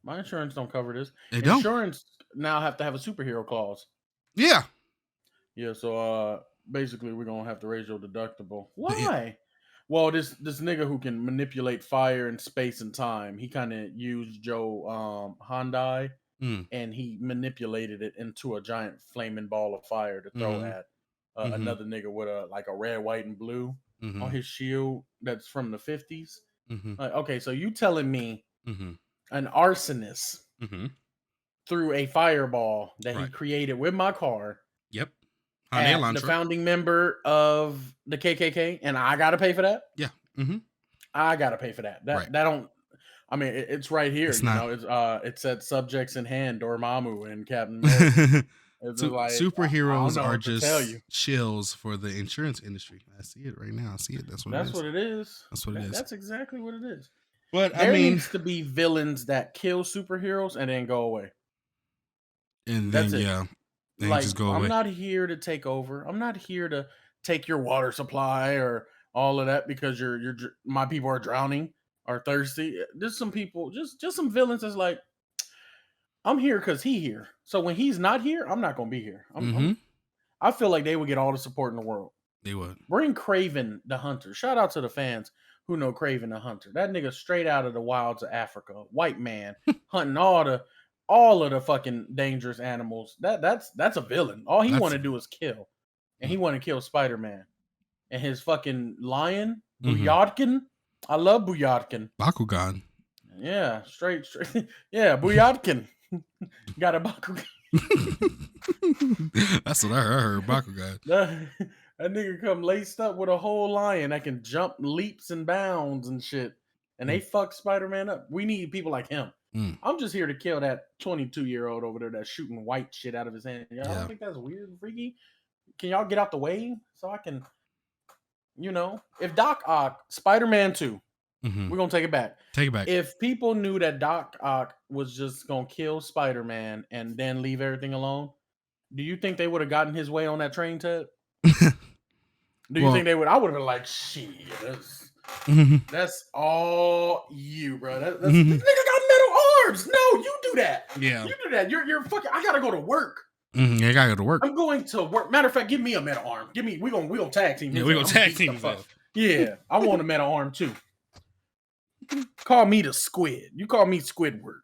My insurance don't cover this. they don't. Insurance now have to have a superhero clause. Yeah, Yeah, so basically we're gonna have to raise your deductible. yeah. Why? Well, this nigga who can manipulate fire and space and time, he kind of used Joe Hyundai Mm. and he manipulated it into a giant flaming ball of fire to throw at another nigga with a red, white, and blue on his shield that's from the 50s. Like, okay, so you telling me an arsonist threw a fireball that he created with my car. Yep. At the founding member of the KKK, and I gotta pay for that. Yeah. I gotta pay for that. That don't. I mean, it's right here. It's not. It said subjects in hand, Dormammu and Captain America. It's like, superheroes are just chills for the insurance industry. I see it right now. I see it. That's what it is. That's what it is. That's exactly what it is. But there needs to be villains that kill superheroes and then go away. And then like, just go away. I'm not here to take over. I'm not here to take your water supply or all of that because my people are drowning or thirsty. There's some people, just some villains that's like, I'm here because he here. So when he's not here, I'm not gonna be here. I feel like they would get all the support in the world. They would. Bring Kraven the Hunter. Shout out to the fans who know Kraven the Hunter. That nigga straight out of the wilds of Africa. White man hunting all of the fucking dangerous animals. That's a villain. All he want to do is kill. And he want to kill Spider-Man. And his fucking lion, Buyatkin. I love Buyatkin. Bakugan. Yeah, straight. Yeah, Buyatkin. Got a Bakugan. That's what I heard. Bakugan. That nigga come laced up with a whole lion that can jump leaps and bounds and shit. And they fuck Spider-Man up. We need people like him. I'm just here to kill that 22-year-old over there that's shooting white shit out of his hand. Y'all don't think that's weird and freaky? Can y'all get out the way so I can, if Doc Ock, Spider-Man 2, we're going to take it back. Take it back. If people knew that Doc Ock was just going to kill Spider-Man and then leave everything alone, do you think they would have gotten his way on that train, Ted? Do you think they would? I would have been like, shit, that's all you, bro. This nigga got metal arms. No, you do that. Yeah. You do that. You're fucking, I got to go to work. Yeah, I got to go to work. I'm going to work. Matter of fact, give me a metal arm. We gonna tag team. Yeah, we gonna tag team. Yeah, I want a metal arm too. Call me the Squid. You call me Squidward.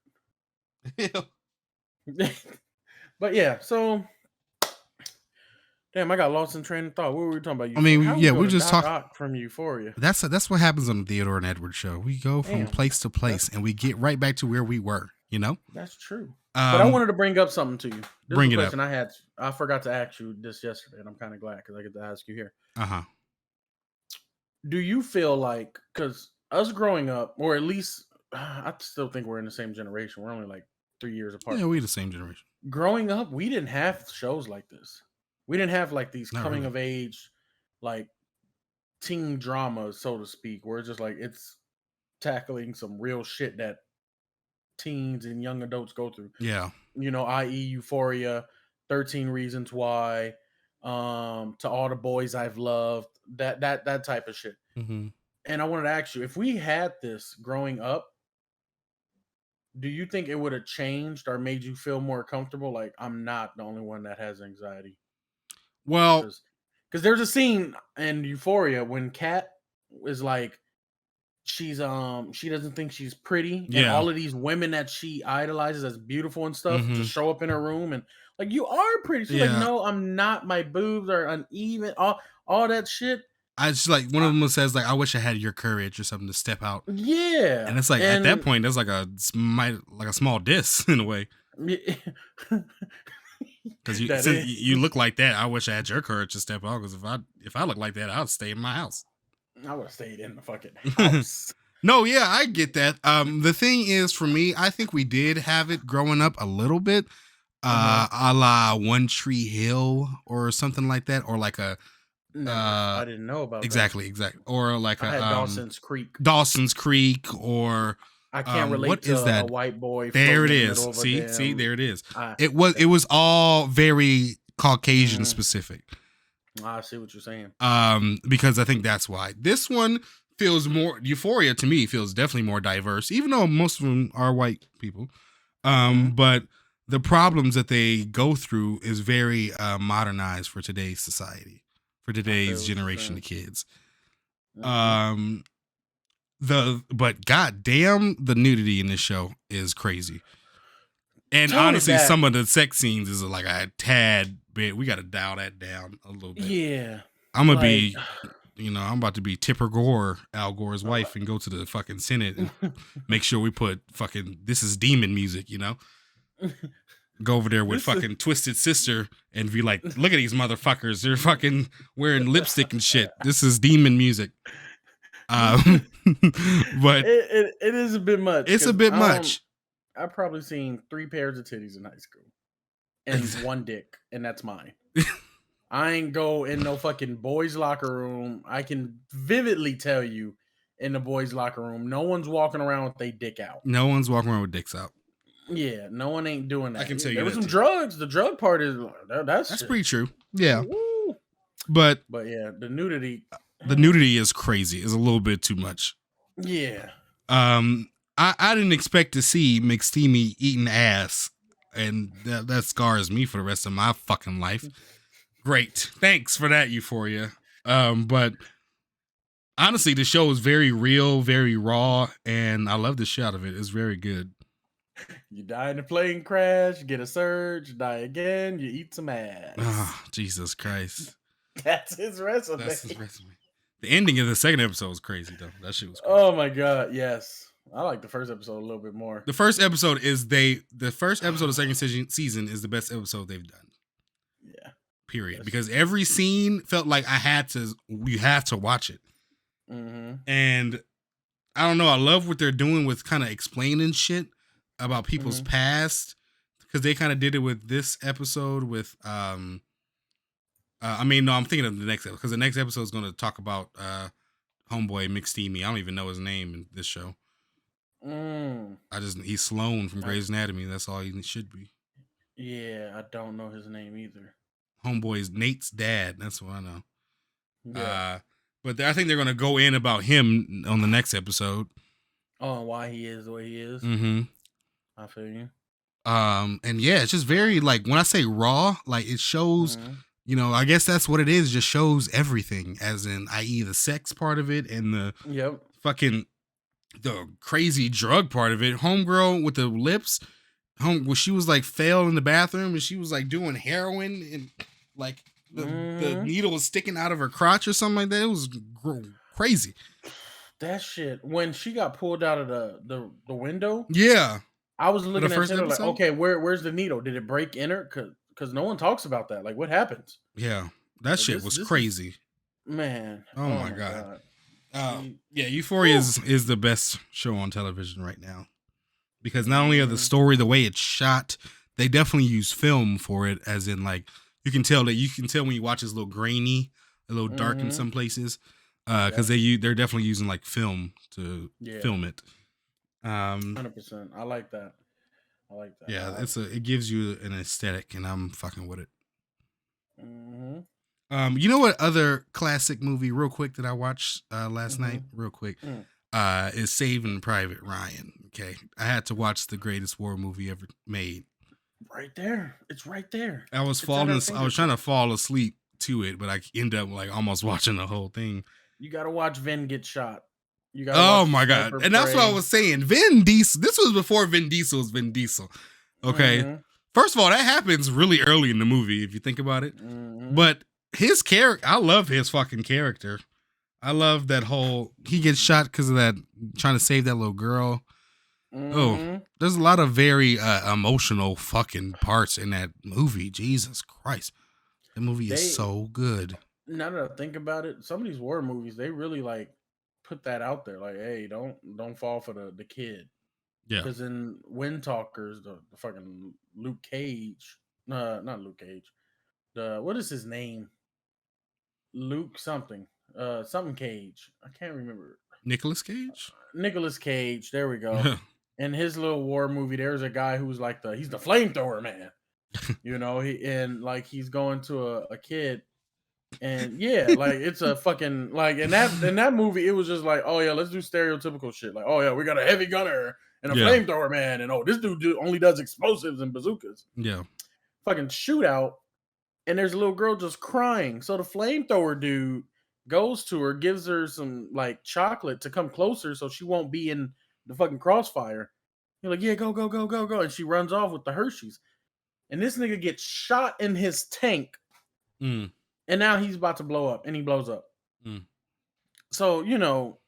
But yeah, so damn, I got lost in train of thought. What were we talking about? We're just talking from Euphoria. That's what happens on the Theodore and Edward show. We go from place to place, and we get right back to where we were. That's true. But I wanted to bring up something to you. Bring it up. I forgot to ask you this yesterday, and I'm kind of glad because I get to ask you here. Do you feel like, because us growing up, or at least I still think we're in the same generation. We're only like 3 years apart. Yeah, we're the same generation. Growing up, we didn't have shows like this. We didn't have like these coming of age, like teen dramas, so to speak, where it's just like it's tackling some real shit that teens and young adults go through. Yeah. I.e. Euphoria, 13 Reasons Why, To All the Boys I've Loved, that type of shit. And I wanted to ask you, if we had this growing up, do you think it would have changed or made you feel more comfortable? Like, I'm not the only one that has anxiety. Well, because there's a scene in Euphoria when Kat is like, she doesn't think she's pretty, and all of these women that she idolizes as beautiful and stuff just show up in her room and like, you are pretty. She's like, no, I'm not. My boobs are uneven. All that shit. I just like one of them says like, I wish I had your courage or something to step out. Yeah, and it's like at that point that's like a small diss in a way. Because you look like that, I wish I had your courage to step out. Because if I look like that, I'd stay in my house. I would have stayed in the fucking house. No, yeah, I get that. The thing is, for me, I think we did have it growing up a little bit. a la One Tree Hill or something like that, or like a Never. I didn't know about that. exactly, or like I a had Dawson's Creek. Dawson's Creek, or I can't relate what to is a that? white boy There it floating in the is. middle of a See, damn. there it is. It was all very Caucasian specific. I see what you're saying. Because I think that's why this one feels more Euphoria to me feels definitely more diverse, even though most of them are white people. But the problems that they go through is very modernized for today's society, for today's generation of kids. But goddamn, the nudity in this show is crazy. And honestly, some of the sex scenes is like a tad bit. We got to dial that down a little bit. Yeah. I'm going to be, I'm about to be Tipper Gore, Al Gore's wife, and go to the fucking Senate and make sure we put fucking, this is demon music, Go over there with fucking Twisted Sister and be like, look at these motherfuckers. They're fucking wearing lipstick and shit. This is demon music. But it is a bit much. It's a bit much. I've probably seen 3 pairs of titties in high school and one dick, and that's mine. I ain't go in no fucking boys' locker room. I can vividly tell you, in the boys' locker room, no one's walking around with their dick out. No one's walking around with dicks out. Yeah, no one ain't doing that. I can tell you there that was some too. drugs. The drug part is that's pretty true. Yeah, woo. but yeah, the nudity. The nudity is crazy. It's a little bit too much. Yeah. I didn't expect to see McSteamy eating ass, and that scars me for the rest of my fucking life. Great, thanks for that, Euphoria. But honestly, the show is very real, very raw, and I love the shit out of it. It's very good. You die in a plane crash, get a surge, die again, you eat some ass. Oh, Jesus Christ. That's his resume. The ending of the second episode was crazy, though. That shit was crazy. Oh my God, yes. I like the first episode a little bit more. The first episode of the second season is the best episode they've done. Yeah. Period. Because every scene felt like you have to watch it. And I don't know, I love what they're doing with kind of explaining shit about people's past, because they kind of did it with this episode with I'm thinking of the next episode, because the next episode is going to talk about homeboy McSteamy. I don't even know his name in this show. He's Sloan from Grey's Anatomy. That's all he should be. Yeah, I don't know his name either. Homeboy's Nate's dad. That's what I know. Yeah. But I think they're going to go in about him on the next episode. Oh, and why he is the way he is. I feel you. And yeah, it's just very, like, when I say raw, like, it shows, I guess that's what it is. It just shows everything, as in, i.e. the sex part of it and the fucking, the crazy drug part of it. Homegirl with the lips, where she was like failed in the bathroom and she was like doing heroin and like the needle was sticking out of her crotch or something like that. It was crazy. That shit, when she got pulled out of the window. Yeah. I was looking at Taylor like, okay, where's the needle? Did it break in her? Because no one talks about that. Like, what happens? Yeah, that shit was crazy. Man. Oh my God. Yeah, Euphoria is the best show on television right now. Because not only are the story, the way it's shot, they definitely use film for it, as in, like, you can tell when you watch it's a little grainy, a little dark in some places. Because they're definitely using like film to film it. 100%. I like that. Yeah, it gives you an aesthetic, and I'm fucking with it. You know what other classic movie, real quick, that I watched last night, real quick, is Saving Private Ryan. Okay, I had to watch the greatest war movie ever made. Right there, it's right there. I was trying to fall asleep to it, but I ended up like almost watching the whole thing. You gotta watch Vin get shot. Oh my God. And that's what I was saying. Vin Diesel, this was before Vin Diesel was Vin Diesel. Okay. First of all, that happens really early in the movie, if you think about it. But his character, I love his fucking character. I love that he gets shot because of that, trying to save that little girl. Oh, there's a lot of very emotional fucking parts in that movie. Jesus Christ. The movie is so good. Now that I think about it, some of these war movies, they really like put that out there, like, hey, don't fall for the kid. Yeah. Because in Wind Talkers, the fucking Luke Cage, not Luke Cage. The what is his name? Luke something, something Cage. I can't remember. Nicolas Cage. Nicolas Cage. There we go. In his little war movie, there's a guy who's like he's the flamethrower man. You know, he's going to a kid. And yeah, like it's a fucking like in that movie, it was just like, oh yeah, let's do stereotypical shit. Like, oh yeah, we got a heavy gunner and a Yeah. flamethrower man, and oh, this dude only does explosives and bazookas. Yeah. Fucking shootout, and there's a little girl just crying. So the flamethrower dude goes to her, gives her some like chocolate to come closer so she won't be in the fucking crossfire. You're like, yeah, go, go, go, go, go. And she runs off with the Hershey's. And this nigga gets shot in his tank. Mm. And now he's about to blow up. And he blows up. Mm. So, you know.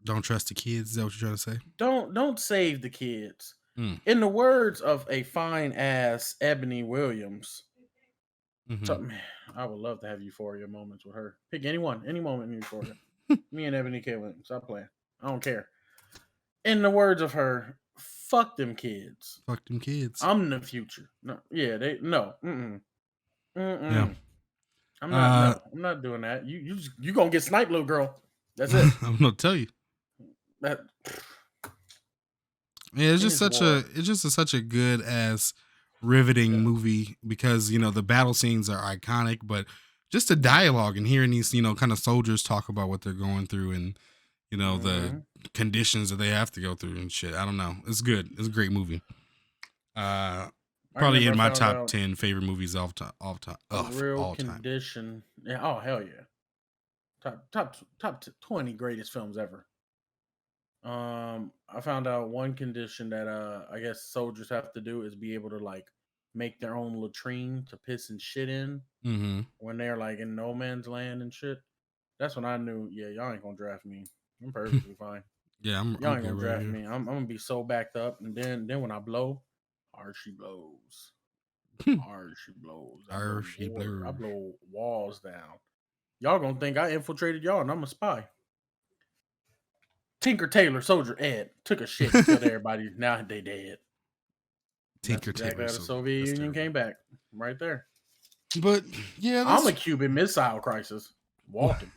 Don't trust the kids. Is that what you're trying to say? Don't save the kids. Mm. In the words of a fine ass Ebony Williams. Mm-hmm. So, man, I would love to have Euphoria moments with her. Pick any moment in Euphoria. Me and Ebony can't win. Stop playing. I don't care. In the words of her, fuck them kids. Fuck them kids. I'm the future. No, yeah, no. Mm-mm. Mm-mm. Yeah. I'm not. No, I'm not doing that. You gonna get sniped, little girl. That's it. I'm gonna tell you. That. Yeah, it's just such a good ass riveting movie because you know the battle scenes are iconic, but just the dialogue and hearing these kind of soldiers talk about what they're going through and the conditions that they have to go through and shit. I don't know. It's good. It's a great movie. Probably in my top 10 favorite movies all time. Real condition. Yeah. Oh hell yeah. Top 20 greatest films ever. I found out one condition that I guess soldiers have to do is be able to like make their own latrine to piss and shit in when they're like in no man's land and shit. That's when I knew, yeah, y'all ain't gonna draft me. I'm perfectly fine. Yeah, y'all ain't gonna draft me. I'm gonna be so backed up, and then when I blow, hard she blows. Hard she blows. I blow walls down. Y'all gonna think I infiltrated y'all and I'm a spy. Tinker Tailor Soldier Ed took a shit and killed everybody. Now they dead. Tinker Tailor. The Soviet Union came back right there. But yeah, I'm a Cuban Missile Crisis walking.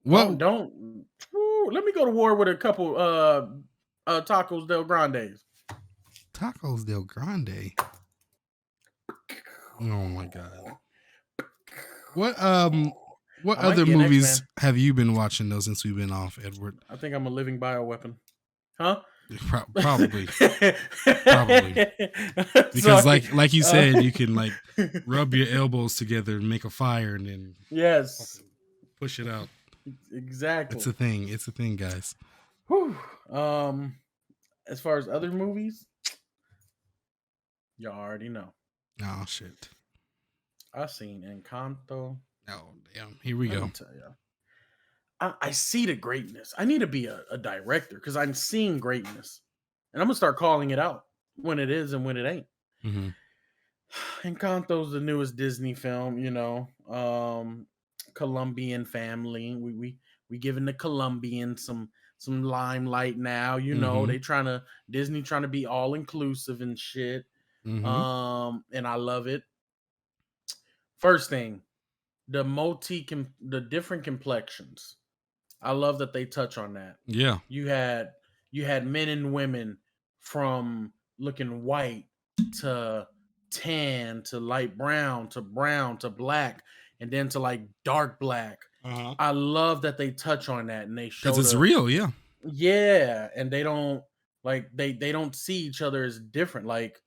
Well, don't let me go to war with a couple Tacos Del Grandes. Tacos Del Grande. Oh my god. What other movies have you been watching though since we've been off, Edward? I think I'm a living bioweapon. Huh? Probably. Because like you said, you can like rub your elbows together and make a fire and then push it out. Exactly. It's a thing. It's a thing, guys. Whew. As far as other movies, y'all already know. Oh shit. I seen Encanto. Oh damn. Here we go. Tell you. I see the greatness. I need to be a director because I'm seeing greatness. And I'm gonna start calling it out when it is and when it ain't. Encanto's the newest Disney film, Colombian family. We giving the Colombian some limelight now. Disney trying to be all inclusive and shit. And I love it. First thing, the different complexions. I love that they touch on that. Yeah. You had men and women from looking white to tan to light brown to black and then to like dark black. I love that they touch on that and they show because it's real. Yeah, and they don't they don't see each other as different. Like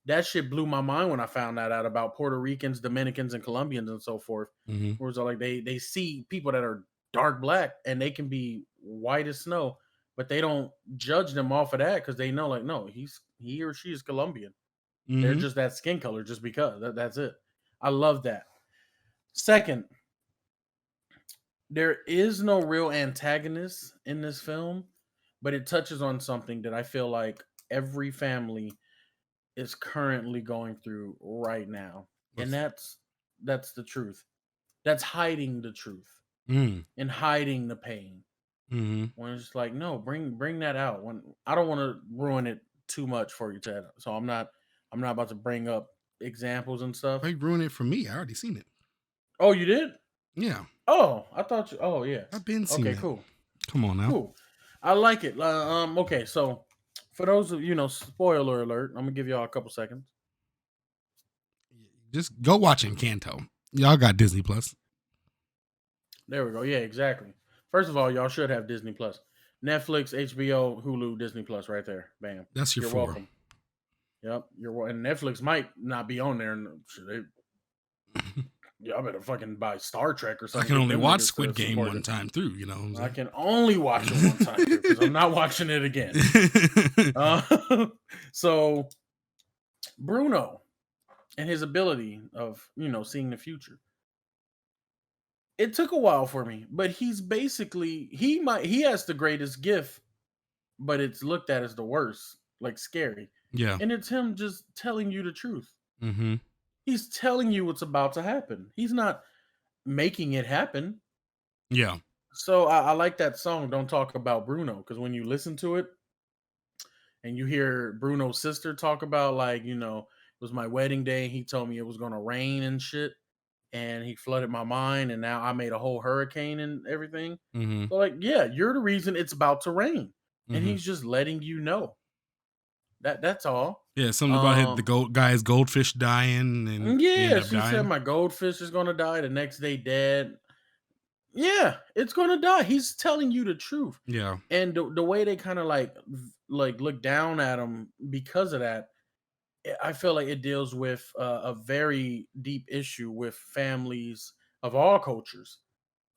that shit blew my mind when I found that out about Puerto Ricans, Dominicans, and Colombians and so forth. Where it's like they see people that are dark black and they can be white as snow, but they don't judge them off of that because they know like no, he or she is Colombian. They're just that skin color just because that's it. I love that. Second, there is no real antagonist in this film, but it touches on something that I feel like every family is currently going through right now. And that's the truth. That's hiding the truth and hiding the pain. Mm-hmm. When it's just like, no, bring that out. When I don't want to ruin it too much for you, Ted. So I'm not about to bring up examples and stuff. Why you ruin it for me? I already seen it. Oh, you did? Yeah, Oh, I thought you. Oh, yeah. I've been seen Okay, it. cool, Come on now. cool. I like it. Okay, so for those of spoiler alert. I'm gonna give y'all a couple seconds. Just go watch Encanto. Y'all got Disney Plus. There we go. Yeah, exactly. First of all, y'all should have Disney Plus, Netflix, HBO, Hulu, Disney Plus, right there. Bam. That's your You're 4. welcome. Yep, and Netflix might not be on there. And y'all better fucking buy Star Trek or I something. can Get only them watch niggas to Squid Game support one it. time through. You know what I'm I saying? can only watch it one time because I'm not watching it again. So Bruno and his ability of seeing the future. It took a while for me, but he's basically he has the greatest gift, but it's looked at as the worst, like scary. Yeah. And it's him just telling you the truth. Mm-hmm. He's telling you what's about to happen. He's not making it happen. Yeah. So I like that song, Don't Talk About Bruno, because when you listen to it and you hear Bruno's sister talk about, like, it was my wedding day and he told me it was going to rain and shit. And he flooded my mind. And now I made a whole hurricane and everything. Mm-hmm. So, like, yeah, you're the reason it's about to rain. And Mm-hmm. he's just letting you know. That's all. Yeah, something about the guy's goldfish dying and he Yeah, ended up she said dying. my goldfish is going to die the next day dead. Yeah, it's going to die. He's telling you the truth. Yeah. And the way they kind of like look down at him because of that, I feel like it deals with a very deep issue with families of all cultures,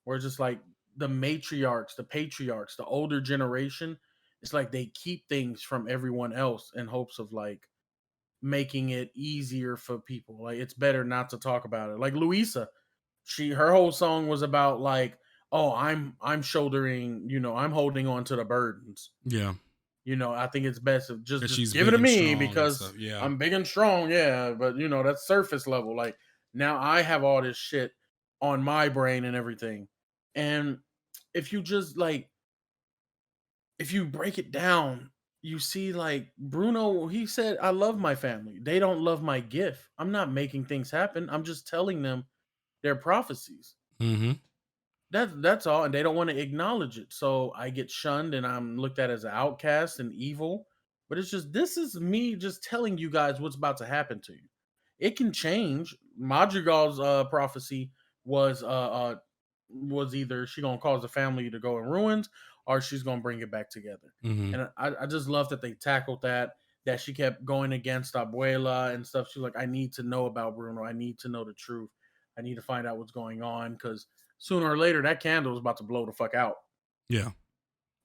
where it's just like the matriarchs, the patriarchs, the older generation. It's like they keep things from everyone else in hopes of like making it easier for people. Like it's better not to talk about it. Like Louisa, her whole song was about like, oh, I'm shouldering, I'm holding on to the burdens. Yeah. I think it's best if just 'Cause just she's give it big to and me strong and because stuff. Yeah. I'm big and strong, yeah. But that's surface level. Like now I have all this shit on my brain and everything. And if you just like if you break it down, you see like Bruno, he said, I love my family. They don't love my gift. I'm not making things happen. I'm just telling them their prophecies. Mm-hmm. That's all, and they don't want to acknowledge it. So I get shunned, and I'm looked at as an outcast and evil. But it's just this is me just telling you guys what's about to happen to you. It can change. Madrigal's prophecy was was either she gonna cause the family to go in ruins or she's gonna bring it back together. Mm-hmm. And I just love that they tackled that. That she kept going against Abuela and stuff. She's like, I need to know about Bruno. I need to know the truth. I need to find out what's going on because sooner or later that candle was about to blow the fuck out. Yeah.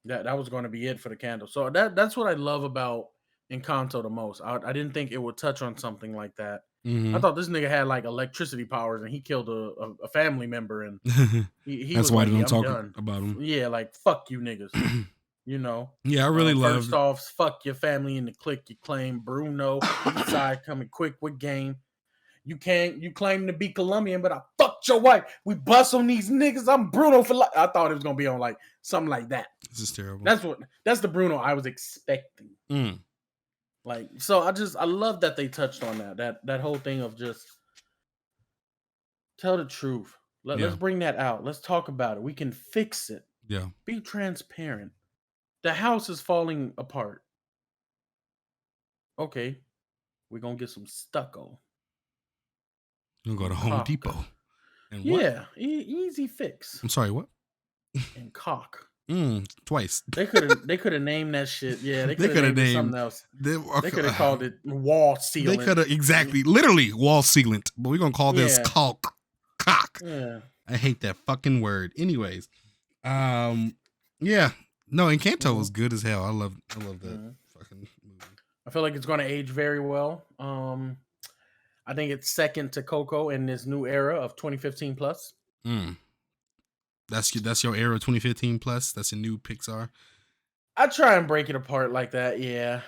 That was going to be it for the candle. So that's what I love about Encanto the most. I didn't think it would touch on something like that. I Mm-hmm. thought this nigga had like electricity powers and he killed a family member and he That's was why like, they yeah, don't I'm talk done. about him. Yeah, like fuck you niggas. You know. Yeah, I really First loved. off, fuck your family and the clique you claim. Bruno, East Side coming quick with game. You claim to be Colombian, but I fucked your wife. We bust on these niggas. I'm Bruno for life. I thought it was gonna be on like something like that. This is terrible. That's the Bruno I was expecting. Mm. Like, so I love that they touched on that whole thing of just tell the truth. Let's bring that out. Let's talk about it. We can fix it. Yeah. Be transparent. The house is falling apart. Okay, we're gonna get some stucco. You'll go to Home Caulk. Depot. And what? Yeah, easy fix. I'm sorry, what? And caulk. Twice. They could have named that shit. Yeah, they could have named it something else. They could have called it wall sealant. They could have literally wall sealant, but we're gonna call this caulk. Cock. Yeah. I hate that fucking word. Anyways, yeah, no, Encanto was good as hell. I love that fucking movie. I feel like it's going to age very well. I think it's second to Coco in this new era of 2015 plus. That's your era, 2015 plus. That's a new Pixar. I try and break it apart like that. Yeah,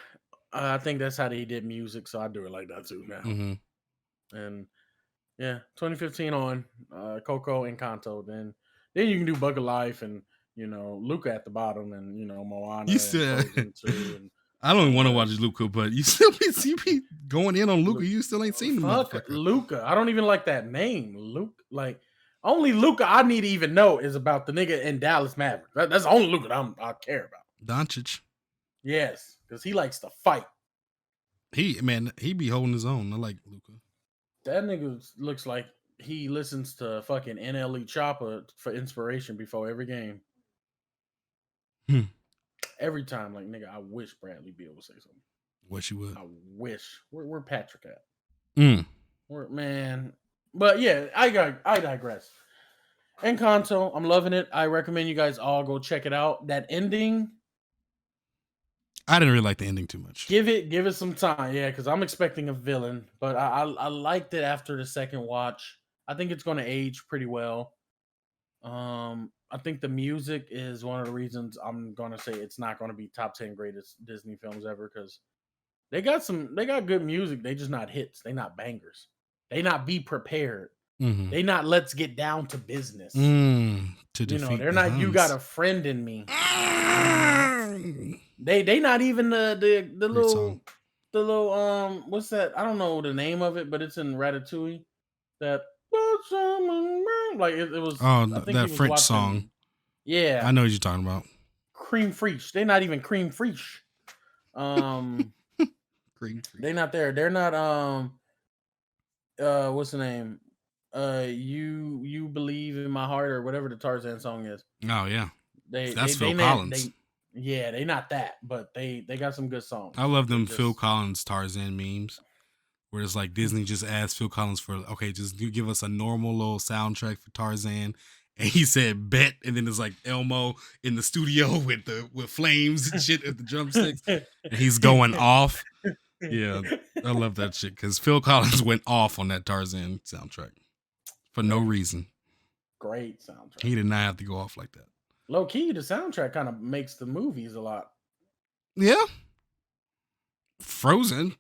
I think that's how they did music, so I do it like that too now. Mm-hmm. And yeah, 2015 on Coco and Encanto. Then you can do Bug of Life and Luca at the bottom, and Moana You and still, Frozen 2 and I don't all even the want to watch rest. Luca, but you be going in on Luca. You still ain't seen the Fuck motherfucker. Luca. I don't even like that name. Luke. Like, only Luca I need to even know is about the nigga in Dallas Maverick. That's the only Luca I care about. Doncic. Yes, because he likes to fight. He be holding his own. I like Luca. That nigga looks like he listens to fucking NLE Choppa for inspiration before every game. Hmm. Every time, like, nigga, I wish Bradley Beal would say something. Wish you would. I wish. Where Patrick at? Mm. Man. But yeah, I digress. Encanto, I'm loving it. I recommend you guys all go check it out. That ending, I didn't really like the ending too much. give it some time. Yeah, because I'm expecting a villain, but I liked it after the second watch. I think it's going to age pretty well. I think the music is one of the reasons I'm going to say it's not going to be top 10 greatest Disney films ever, because they got good music. They just not hits. They not bangers. They not Be Prepared. Mm-hmm. They not Let's Get Down to Business. To defeat They're the not Huns. You Got a Friend in Me. They not even the little what's that? I don't know the name of it, but it's in Ratatouille. That like it was. Oh, I think he that was French watching. song. Yeah, I know what you're talking about. Cream Fraiche. They not even Cream Fraiche. Cream. They not there. They're not what's the name? You Believe in My Heart, or whatever the Tarzan song is. Oh yeah, that's They Phil Collins. They not that, but they got some good songs. I love them Phil Collins Tarzan memes, where it's like Disney just asked Phil Collins for, okay, just give us a normal little soundtrack for Tarzan, and he said bet, and then it's like Elmo in the studio with flames and shit at the drumsticks, and he's going off. Yeah, I love that shit because Phil Collins went off on that Tarzan soundtrack for no reason. Great soundtrack. He did not have to go off like that. Low key, the soundtrack kind of makes the movies a lot. Yeah. Frozen.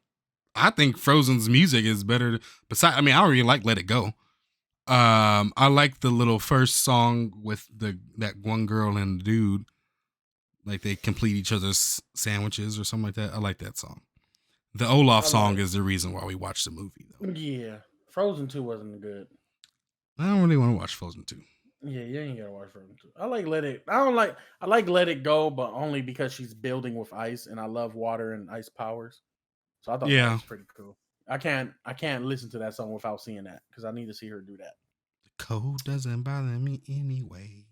I think Frozen's music is better. Besides, I don't really like Let It Go. I like the little first song with that one girl and the dude. Like they complete each other's sandwiches or something like that. I like that song. The Olaf song is the reason why we watched the movie, though. Yeah. Frozen 2 wasn't good. I don't really want to watch Frozen 2. Yeah, you ain't gotta watch Frozen 2. I like Let It Go, but only because she's building with ice, and I love water and ice powers. So I thought that was pretty cool. I can't listen to that song without seeing that, because I need to see her do that. The cold doesn't bother me anyway.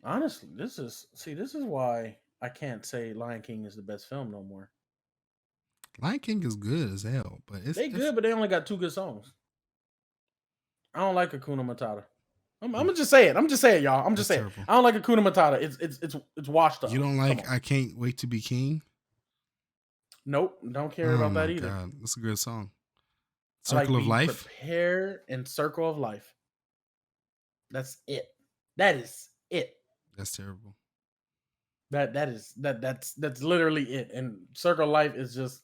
Honestly, this is why I can't say Lion King is the best film no more. Lion King is good as hell, but they good, but they only got 2 good songs. I don't like Hakuna Matata. I'm gonna just say it. I'm just saying, y'all. I'm just saying. Terrible. I don't like Hakuna Matata. It's washed up. You don't like I Can't Wait to Be King? Nope, don't care about that either. God. That's a good song. Circle of Life. Prepare and Circle of Life. That's it. That is it. That's terrible. That's literally it. And Circle of Life is just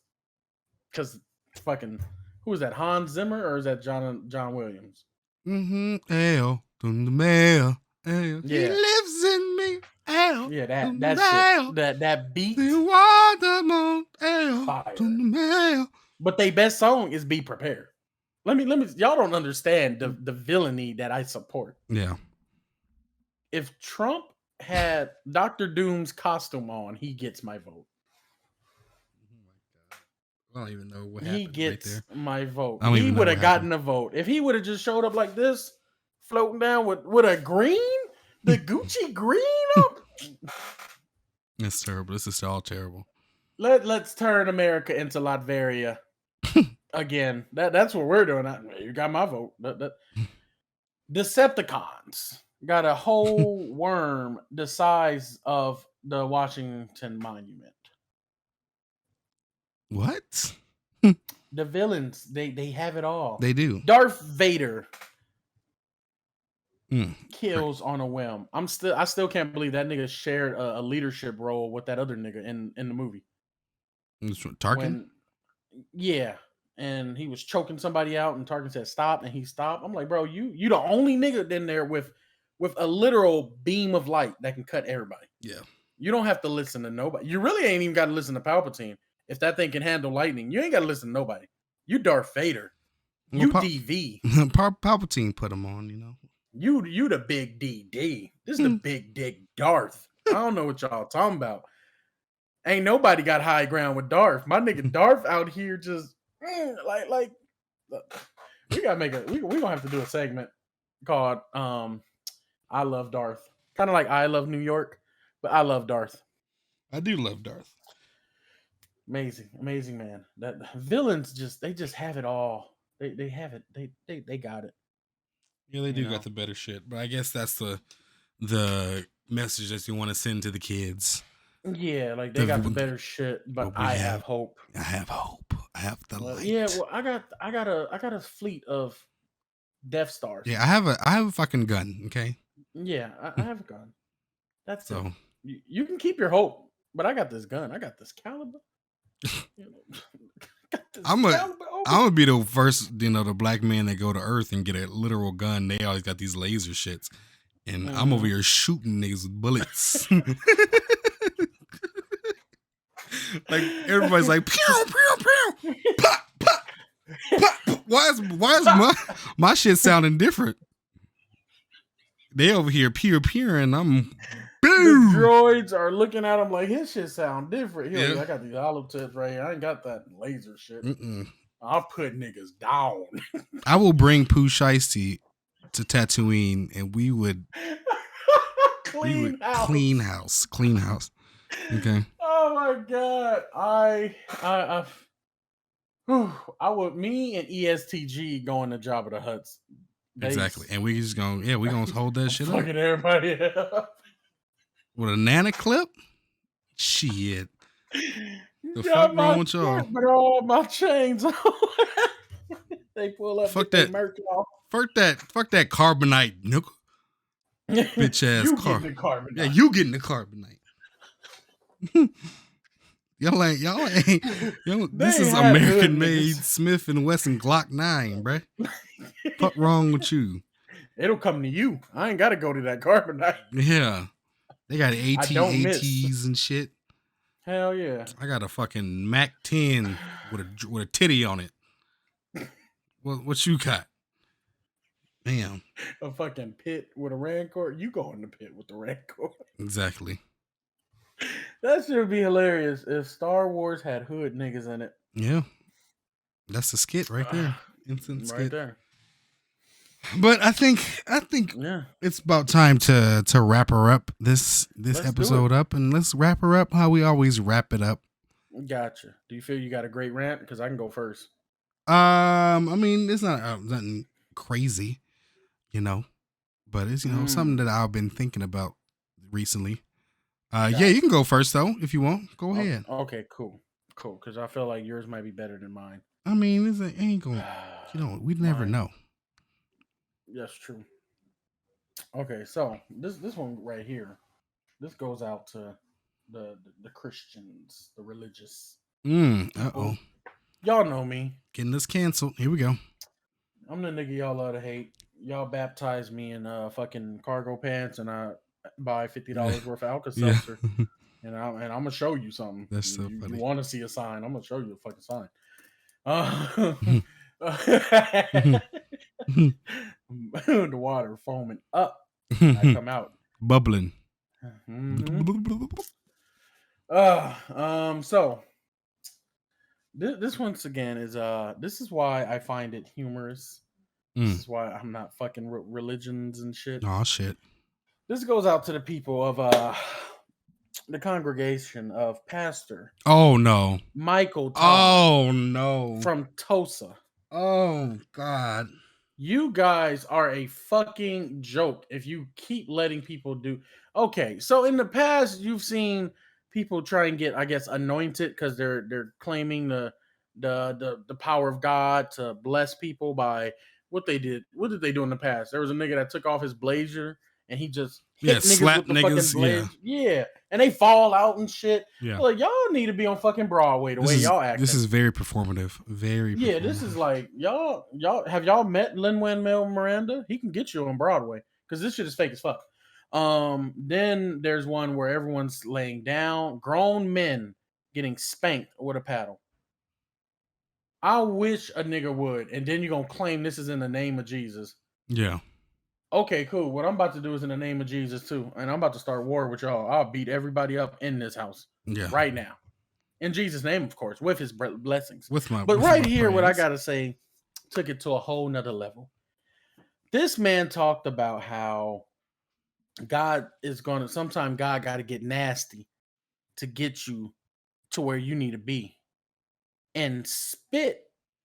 because fucking, who is that? Hans Zimmer, or is that John Williams? Ayo, mail. Yeah. He lives in me. Ayo, yeah, that beat. You are the moon. Ayo, but their best song is Be Prepared. Let me. Y'all don't understand the villainy that I support. Yeah. If Trump had Dr. Doom's costume on, he gets my vote. I don't even know what happened. He gets right there. my vote. He would have gotten a vote if he would have just showed up like this, floating down with a green, the Gucci green up. That's terrible. This is all terrible. Let's turn America into Latveria again. That's what we're doing. You got my vote. Decepticons got a whole worm the size of the Washington Monument. What? The villains, they have it all. They do. Darth Vader kills on a whim. I still can't believe that nigga shared a leadership role with that other nigga in the movie. Tarkin? Yeah. And he was choking somebody out, and Tarkin said stop, and he stopped. I'm like, bro, you the only nigga in there with with a literal beam of light that can cut everybody. Yeah. You don't have to listen to nobody. You really ain't even got to listen to Palpatine. If that thing can handle lightning, you ain't got to listen to nobody. You Darth Vader. You DV. Palpatine put him on, you know. You the big DD. This is the big dick Darth. I don't know what y'all talking about. Ain't nobody got high ground with Darth. My nigga Darth out here just like we gotta make we gonna have to do a segment called I Love Darth. Kind of like I Love New York, but I love Darth. I do love Darth. Amazing man. That villains just have it all. They have it. They got it. Yeah, they do got the better shit. But I guess that's the message that you want to send to the kids. Yeah, like they got the better shit, but I have hope. I have hope. I have the light. Yeah, well, I got a fleet of Death Stars. Yeah, I have a fucking gun. Okay. Yeah, I have a gun. That's so. You can keep your hope, but I got this gun. I got this caliber. I'm gonna be the first, the black man that go to Earth and get a literal gun. They always got these laser shits, and I'm over here shooting niggas with bullets. Like everybody's like, pew pew pew, pop pop pop. Why is my shit sounding different? They over here peering. I'm. The droids are looking at him like his shit sound different. Like, I got these olive tips right here. I ain't got that laser shit. I'll put niggas down. I will bring Pooh Shiesty to Tatooine, and we would clean house. Okay. Oh my god, I would. Me and ESTG going to Jabba the Hutts. Exactly, and we just gonna we gonna hold that shit up. Fucking everybody up. With a nana clip? Shit. The fuck wrong with y'all? But all my chains on. They pull up. Fuck that. Fuck that carbonite, nickel. Bitch ass car. Yeah, you getting the carbonite. Y'all ain't. This is American made Smith and Wesson Glock 9, bruh. Fuck wrong with you? It'll come to you. I ain't got to go to that carbonite. Yeah. They got ATs and shit. Hell yeah. I got a fucking Mac 10 with a titty on it. What you got? Damn. A fucking pit with a Rancor. You go in the pit with the Rancor. Exactly. That should be hilarious if Star Wars had hood niggas in it. Yeah. That's the skit right there. Instant skit. Right there. But I think it's about time to wrap her up this episode up, and let's wrap her up how we always wrap it up. Gotcha. Do you feel you got a great rant? Because I can go first. I mean, it's not nothing crazy, but it's something that I've been thinking about recently. Yeah, you can go first though if you want. Go ahead. Okay, cool. Because I feel like yours might be better than mine. I mean, it ain't going. We'd never know. That's true. Okay, so this one right here, this goes out to the Christians, the religious. Uh-oh. Y'all know me. Getting this canceled. Here we go. I'm the nigga y'all love to hate. Y'all baptize me in fucking cargo pants, and I buy $50 worth of Alka-Seltzer. And I'm gonna show you something. That's so funny. You want to see a sign? I'm gonna show you a fucking sign. The water foaming up. I come out bubbling. So this once again is this is why I find it humorous. This is why I'm not fucking religions and shit. Oh shit. This goes out to the people of the congregation of Pastor. Oh no. Michael Todd. Oh no. From Tulsa. Oh God. You guys are a fucking joke if you keep letting people do. Okay, so in the past you've seen people try and get, I guess, anointed because they're claiming the power of God to bless people by what they did. What did they do in the past? There was a nigga that took off his blazer and he just hit niggas with the fucking blazer. Yeah, and they fall out and shit. Yeah, like y'all need to be on fucking Broadway the way y'all act. This is very performative. Very. Yeah, this is like y'all have y'all met Lin-Manuel Miranda? He can get you on Broadway. because this shit is fake as fuck. Then there's one where everyone's laying down, grown men getting spanked with a paddle. I wish a nigga would, and then you're gonna claim this is in the name of Jesus. Yeah. Okay, cool. What I'm about to do is in the name of Jesus too, and I'm about to start war with y'all. I'll beat everybody up in this house right now, in Jesus' name, of course, with His blessings. But right here, what I gotta say took it to a whole nother level. This man talked about how God is gonna sometime God got to get nasty to get you to where you need to be, and spit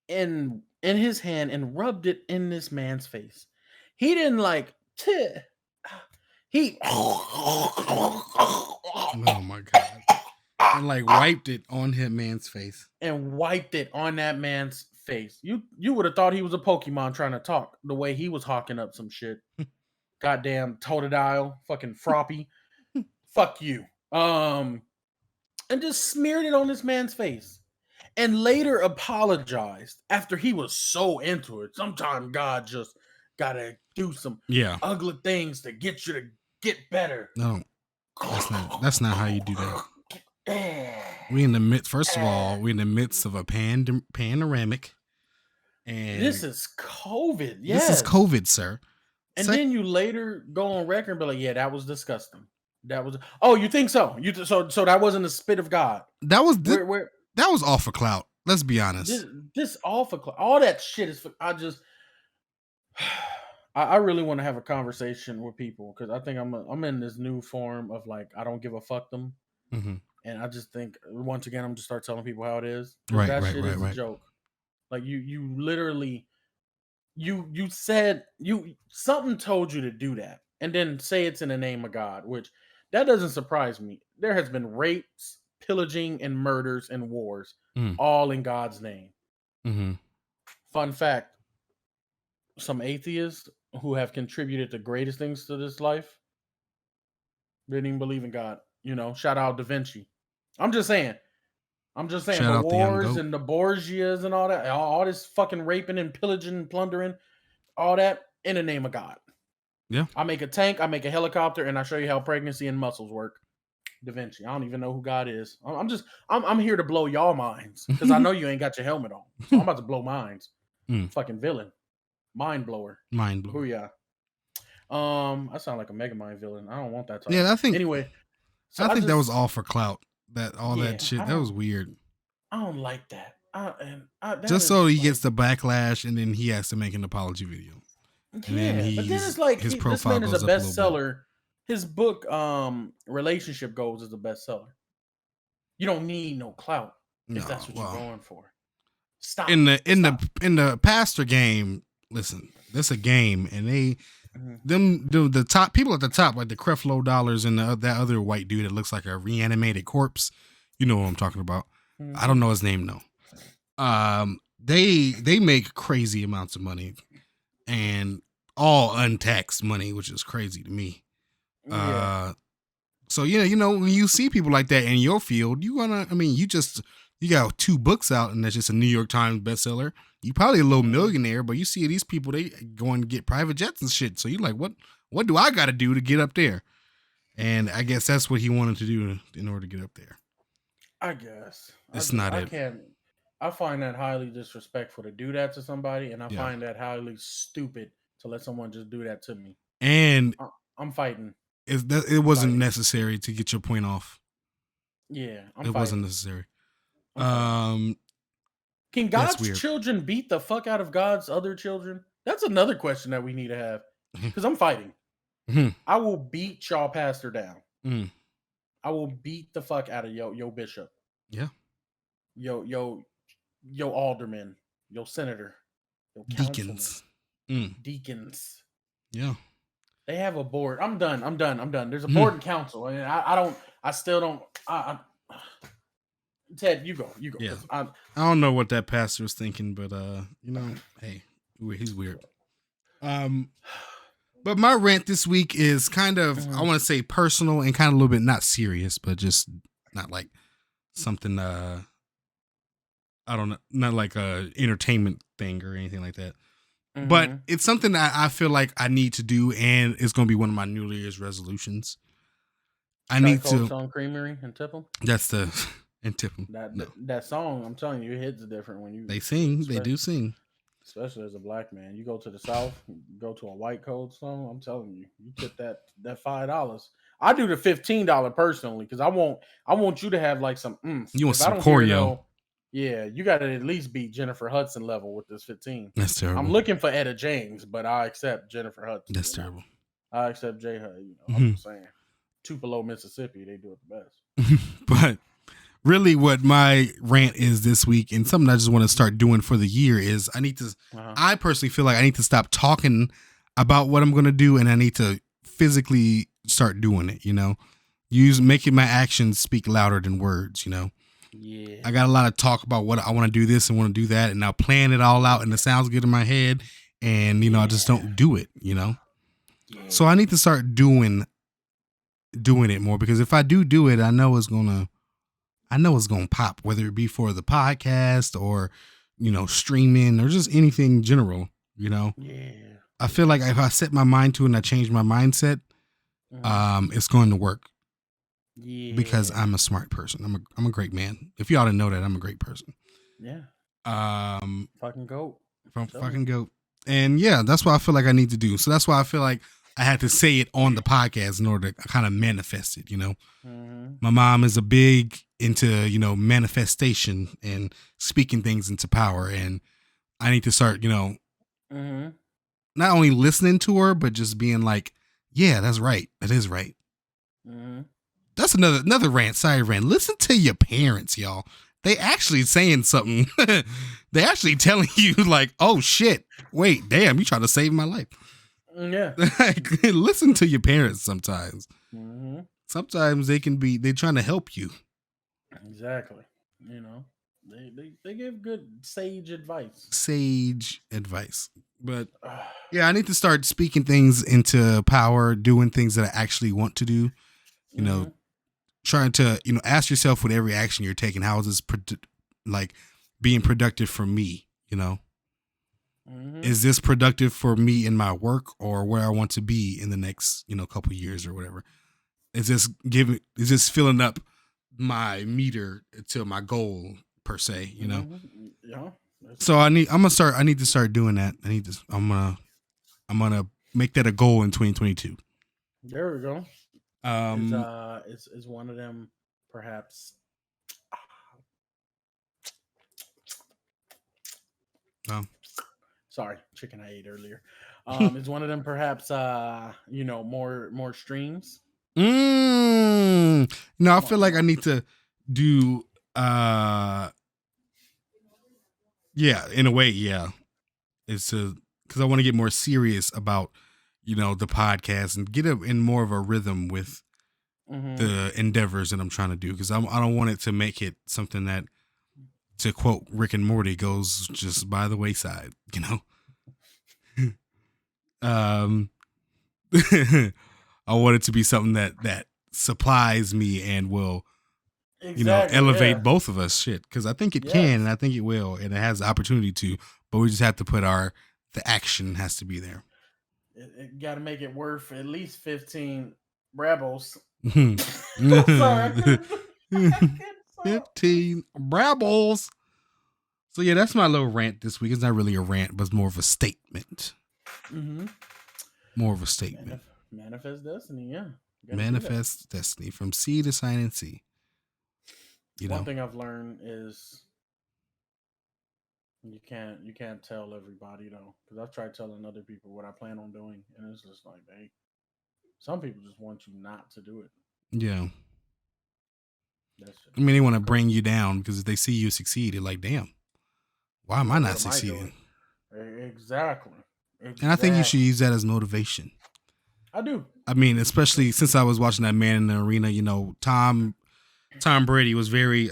in his hand and rubbed it in this man's face. He didn't like he oh my God, and like wiped it on his man's face and wiped it on that man's face. You would have thought he was a Pokemon trying to talk the way he was hawking up some shit. Goddamn Totodile, fucking Froppy. Fuck you. And just smeared it on this man's face. And later apologized after he was so into it. Sometimes God just gotta do some ugly things to get you to get better. No, that's not how you do that. We in the midst. First of all, we're in the midst of a panoramic, and this is COVID. Yes. This is COVID, sir. And then you later go on record and be like, "Yeah, that was disgusting. That was." Oh, you think so? So that wasn't the spit of God. That was that was all for clout. Let's be honest. This all for clout. All that shit is for. I really want to have a conversation with people because I think I'm in this new form of like I don't give a fuck them, and I just think once again I'm just start telling people how it is. That shit is a joke. Like you literally you said something told you to do that, and then say it's in the name of God, which that doesn't surprise me. There has been rapes, pillaging, and murders and wars, all in God's name. Fun fact: some atheists who have contributed the greatest things to this life didn't even believe in God. Shout out Da Vinci. I'm just saying the wars and the Borgias and all that, all this fucking raping and pillaging and plundering, all that in the name of God. Yeah. I make a tank, I make a helicopter, and I show you how pregnancy and muscles work. Da Vinci. I don't even know who God is. I'm here to blow y'all minds because I know you ain't got your helmet on. So I'm about to blow minds. Fucking villain. Mind blower. Booyah. I sound like a Megamind villain. I don't want that type. Yeah, I think anyway. So I think that was all for clout. That shit. That was weird. I don't like that. Just so he gets the backlash and then he has to make an apology video. And then but then it's like his profile this man is a bestseller. His book, Relationship Goals, is a bestseller. You don't need no clout if that's what you're going for. Stop. In the pastor game, listen, this a game, and the top people at the top, like the Creflo Dollars and that other white dude that looks like a reanimated corpse. You know what I'm talking about. I don't know his name though. They make crazy amounts of money, and all untaxed money, which is crazy to me. So when you see people like that in your field, you got 2 books out and that's just a New York Times bestseller. You probably a little millionaire, but you see these people, they going to get private jets and shit. So you're like, what do I got to do to get up there? And I guess that's what he wanted to do in order to get up there. I guess I find that highly disrespectful to do that to somebody, and I find that highly stupid to let someone just do that to me. And I'm fighting. It wasn't necessary to get your point off. Yeah, it wasn't necessary. Can God's children beat the fuck out of God's other children? That's another question that we need to have. Because I'm fighting. I will beat y'all pastor down. I will beat the fuck out of yo bishop. Yeah. Yo alderman. Yo senator. Yo deacons. Deacons. Yeah. They have a board. I'm done. There's a board and council. And I still don't. Ted, you go. Yeah. I don't know what that pastor was thinking, but hey, he's weird. But my rant this week is kind of, I want to say personal and kind of a little bit not serious, but just not like something, I don't know, not like a entertainment thing or anything like that. But Mm-hmm. it's something that I feel like I need to do, and it's going to be one of my New Year's resolutions. I Try need Cold to. Stone Creamery and tip them. That's the and tip them. That, No, that that song, I'm telling you, it hits different when you, they sing. They especially, do sing. especially as a black man. You go to the South, you go to a white Cold Stone. I'm telling you, you tip that $5. I do the $15 personally because I want you to have like some oomph. You want If I some don't hear choreo? no, yeah, you got to at least beat Jennifer Hudson level with this 15. That's I'm terrible. looking for Etta James, but I accept Jennifer Hudson. That's terrible. I accept J Hud. I'm Mhm. just saying. Tupelo, Mississippi, they do it the best. But really, what my rant is this week, and something I just want to start doing for the year, is I need to. Uh-huh. I personally feel like I need to stop talking about what I'm going to do, and I need to physically start doing it. Making my actions speak louder than words. Yeah. I got a lot of talk about what I want to do this and want to do that, and I'll plan it all out, and it sounds good in my head, and I just don't do it. Yeah. So I need to start doing it more, because if I do it, I know it's gonna pop, whether it be for the podcast or streaming or just anything general. Yeah. I feel like if I set my mind to it and I change my mindset, it's going to work. Yeah. Because I'm a smart person. I'm a great man. If y'all didn't know that, I'm a great person. Yeah. Fucking goat. Fucking goat. And yeah, that's what I feel like I need to do. So that's why I feel like I had to say it on the podcast in order to kind of manifest it. My mom is a big into manifestation and speaking things into power, and I need to start not only listening to her, but just being like, yeah, that's right, that is right. That's another rant. Sorry, rant. Listen to your parents, y'all. They actually saying something. They actually telling you like, oh shit, wait, damn, you trying to save my life. Yeah. Listen to your parents sometimes. Mm-hmm. Sometimes they're trying to help you. Exactly. They give good sage advice. But yeah, I need to start speaking things into power, doing things that I actually want to do. Trying to ask yourself with every action you're taking, how is this being productive for me? Is this productive for me in my work or where I want to be in the next couple years or whatever? Is this filling up my meter to my goal per se? Yeah. So I need to start doing that. I'm gonna make that a goal in 2022. There we go. Is one of them perhaps? Sorry, chicken I ate earlier. Is one of them perhaps? More streams. No, I feel like I need to do. Yeah, in a way, yeah. It's because I want to get more serious about the podcast and get in more of a rhythm with the endeavors that I'm trying to do, because I don't want it to make it something that, to quote Rick and Morty, goes just by the wayside. I want it to be something that supplies me and will elevate both of us, shit, because I think it can, and I think it will, and it has the opportunity to, but we just have to put the action has to be there. It got to make it worth at least 15 Brabbles. 15 Brabbles. So yeah, that's my little rant this week. It's not really a rant, but it's more of a statement. More of a statement. Manifest destiny, yeah. Manifest destiny from sea to sign and sea. One thing I've learned is you can't tell everybody though, because I've tried telling other people what I plan on doing, and it's just like some people just want you not to do it. Yeah. I mean, they want to bring you down because if they see you succeed, they're like, damn, why am I not succeeding? Exactly. And I think you should use that as motivation. I do. I mean, especially since I was watching that Man in the Arena, Tom Brady was very,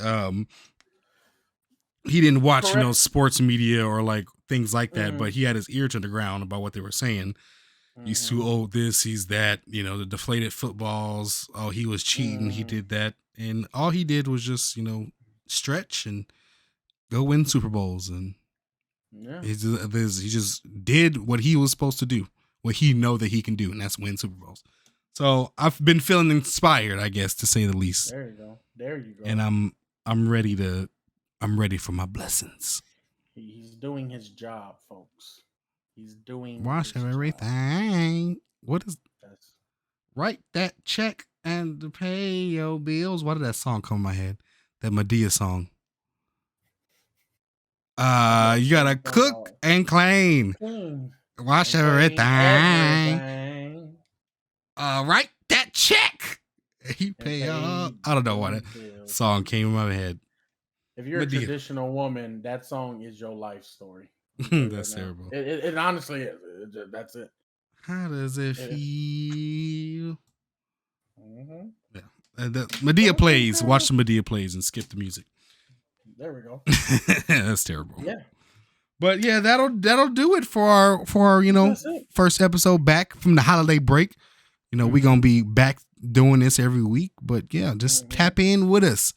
he didn't watch, sports media or like things like that, but he had his ear to the ground about what they were saying. He's too old, this, he's that, the deflated footballs. Oh, he was cheating. He did that. And all he did was just, stretch and go win Super Bowls. And Yeah. He just did what he was supposed to do, what he know that he can do, and that's win Super Bowls. So I've been feeling inspired, I guess, to say the least. There you go. There you go. And I'm ready for my blessings. He's doing his job, folks. He's doing. Wash his everything. Job. What is? That's, Write that check and to pay your bills. Why did that song come in my head? That Medea song. You gotta cook and clean. Wash everything. Write that check. He pay up. I don't know why that song came in my head. If you're Medea. A traditional woman, that song is your life story. That's terrible. It honestly is. That's it. How does it feel? Mm-hmm. Yeah. Medea plays. Watch the Medea plays and skip the music. There we go. That's terrible. Yeah. But yeah, that'll do it for our first episode back from the holiday break. We're gonna be back doing this every week. But yeah, just tap in with us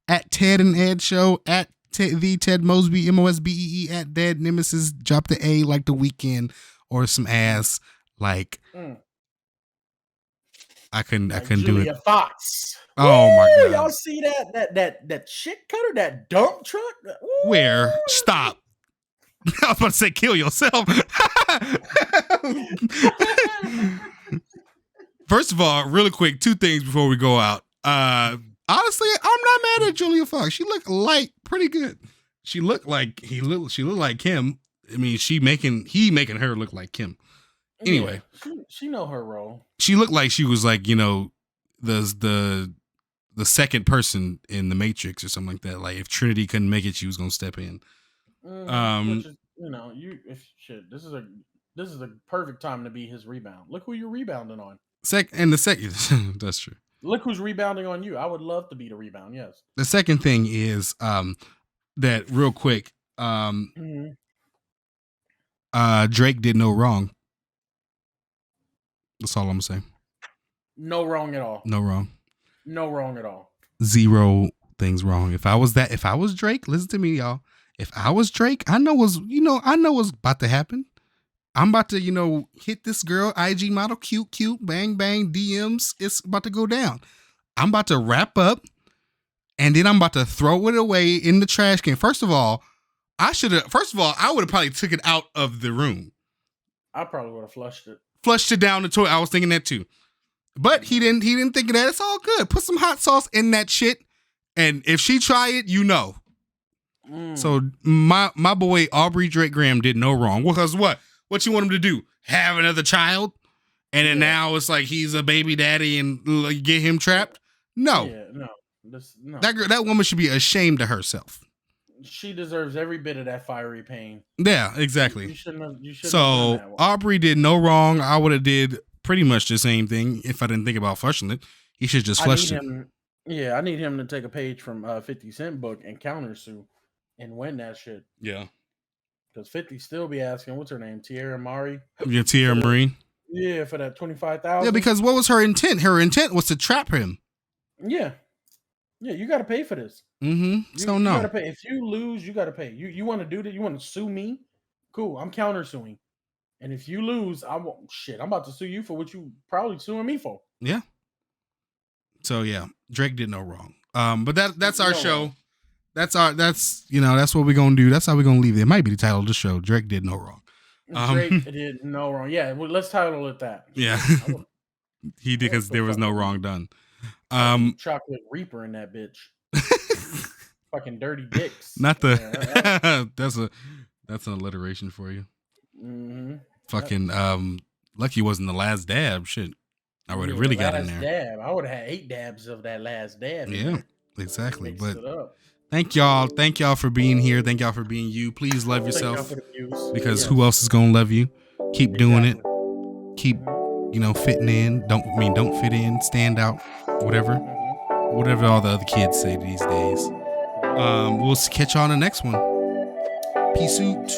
at Ted and Ed Show, at the Ted Mosby, MOSBEE, at Dead Nemesis. Drop the A like the Weeknd, or some ass like I couldn't do it. Julia Fox. Oh my god! Y'all see that shit cutter, that dump truck? Woo. Where? Stop! I was about to say kill yourself. First of all, really quick, two things before we go out. Honestly, I'm not mad at Julia Fox. She looked pretty good. She looked like she looked like Kim. I mean, he making her look like Kim. Anyway, yeah, she know her role. She looked like she was like the second person in the Matrix or something like that. Like if Trinity couldn't make it, she was gonna step in. This is a perfect time to be his rebound. Look who you're rebounding on. That's true. Look who's rebounding on you. I would love to be the rebound. Yes. The second thing is that real quick. Drake did no wrong. That's all I'm saying. No wrong at all. No wrong. No wrong at all. Zero things wrong. If I was Drake, listen to me, y'all. If I was Drake, I know what's about to happen. I'm about to, hit this girl, IG model, cute, bang, bang, DMs. It's about to go down. I'm about to wrap up, and then I'm about to throw it away in the trash can. First of all, I would have probably took it out of the room. I probably would have flushed it. Flushed it down the toilet. I was thinking that too. But he didn't think of that. It's all good. Put some hot sauce in that shit. And if she try it, So my boy Aubrey Drake Graham did no wrong. Because what? What you want him to do? Have another child? And then now it's like he's a baby daddy and get him trapped? No. Yeah, no. That woman should be ashamed of herself. She deserves every bit of that fiery pain. Yeah, exactly. You shouldn't have so done that one. Aubrey did no wrong. I would have did pretty much the same thing if I didn't think about flushing it. He should just flush it. I need him to take a page from 50 Cent book and countersue and win that shit. Yeah. Because 50 still be asking, what's her name? Tierra Mari? Yeah, Tierra Marie. Yeah, for that $25,000. Yeah, because what was her intent? Her intent was to trap him. Yeah. Yeah, you got to pay for this. Mm-hmm. You got to pay. If you lose, you got to pay. You want to do that? You want to sue me? Cool. I'm countersuing. And if you lose, I'm about to sue you for what you probably suing me for. Yeah. So yeah, Drake did no wrong. But that's our show. Wrong. That's what we're gonna do. That's how we're gonna leave it. It might be the title of the show. Drake did no wrong. Drake did no wrong. Yeah, well, let's title it that. Yeah. He did because there was no wrong done. Chocolate Reaper in that bitch. Fucking dirty dicks. Not the that's an alliteration for you. Mm-hmm. Fucking lucky wasn't the last dab. Shit, I would have really got in there. Dab. I would have had 8 dabs of that last dab. Yeah, exactly. But thank y'all for being here. Thank y'all for being you. Please love yourself because who else is gonna love you? Keep doing it. Keep fitting in. Don't fit in. Stand out. Whatever all the other kids say these days. We'll catch you on the next one. Peace out.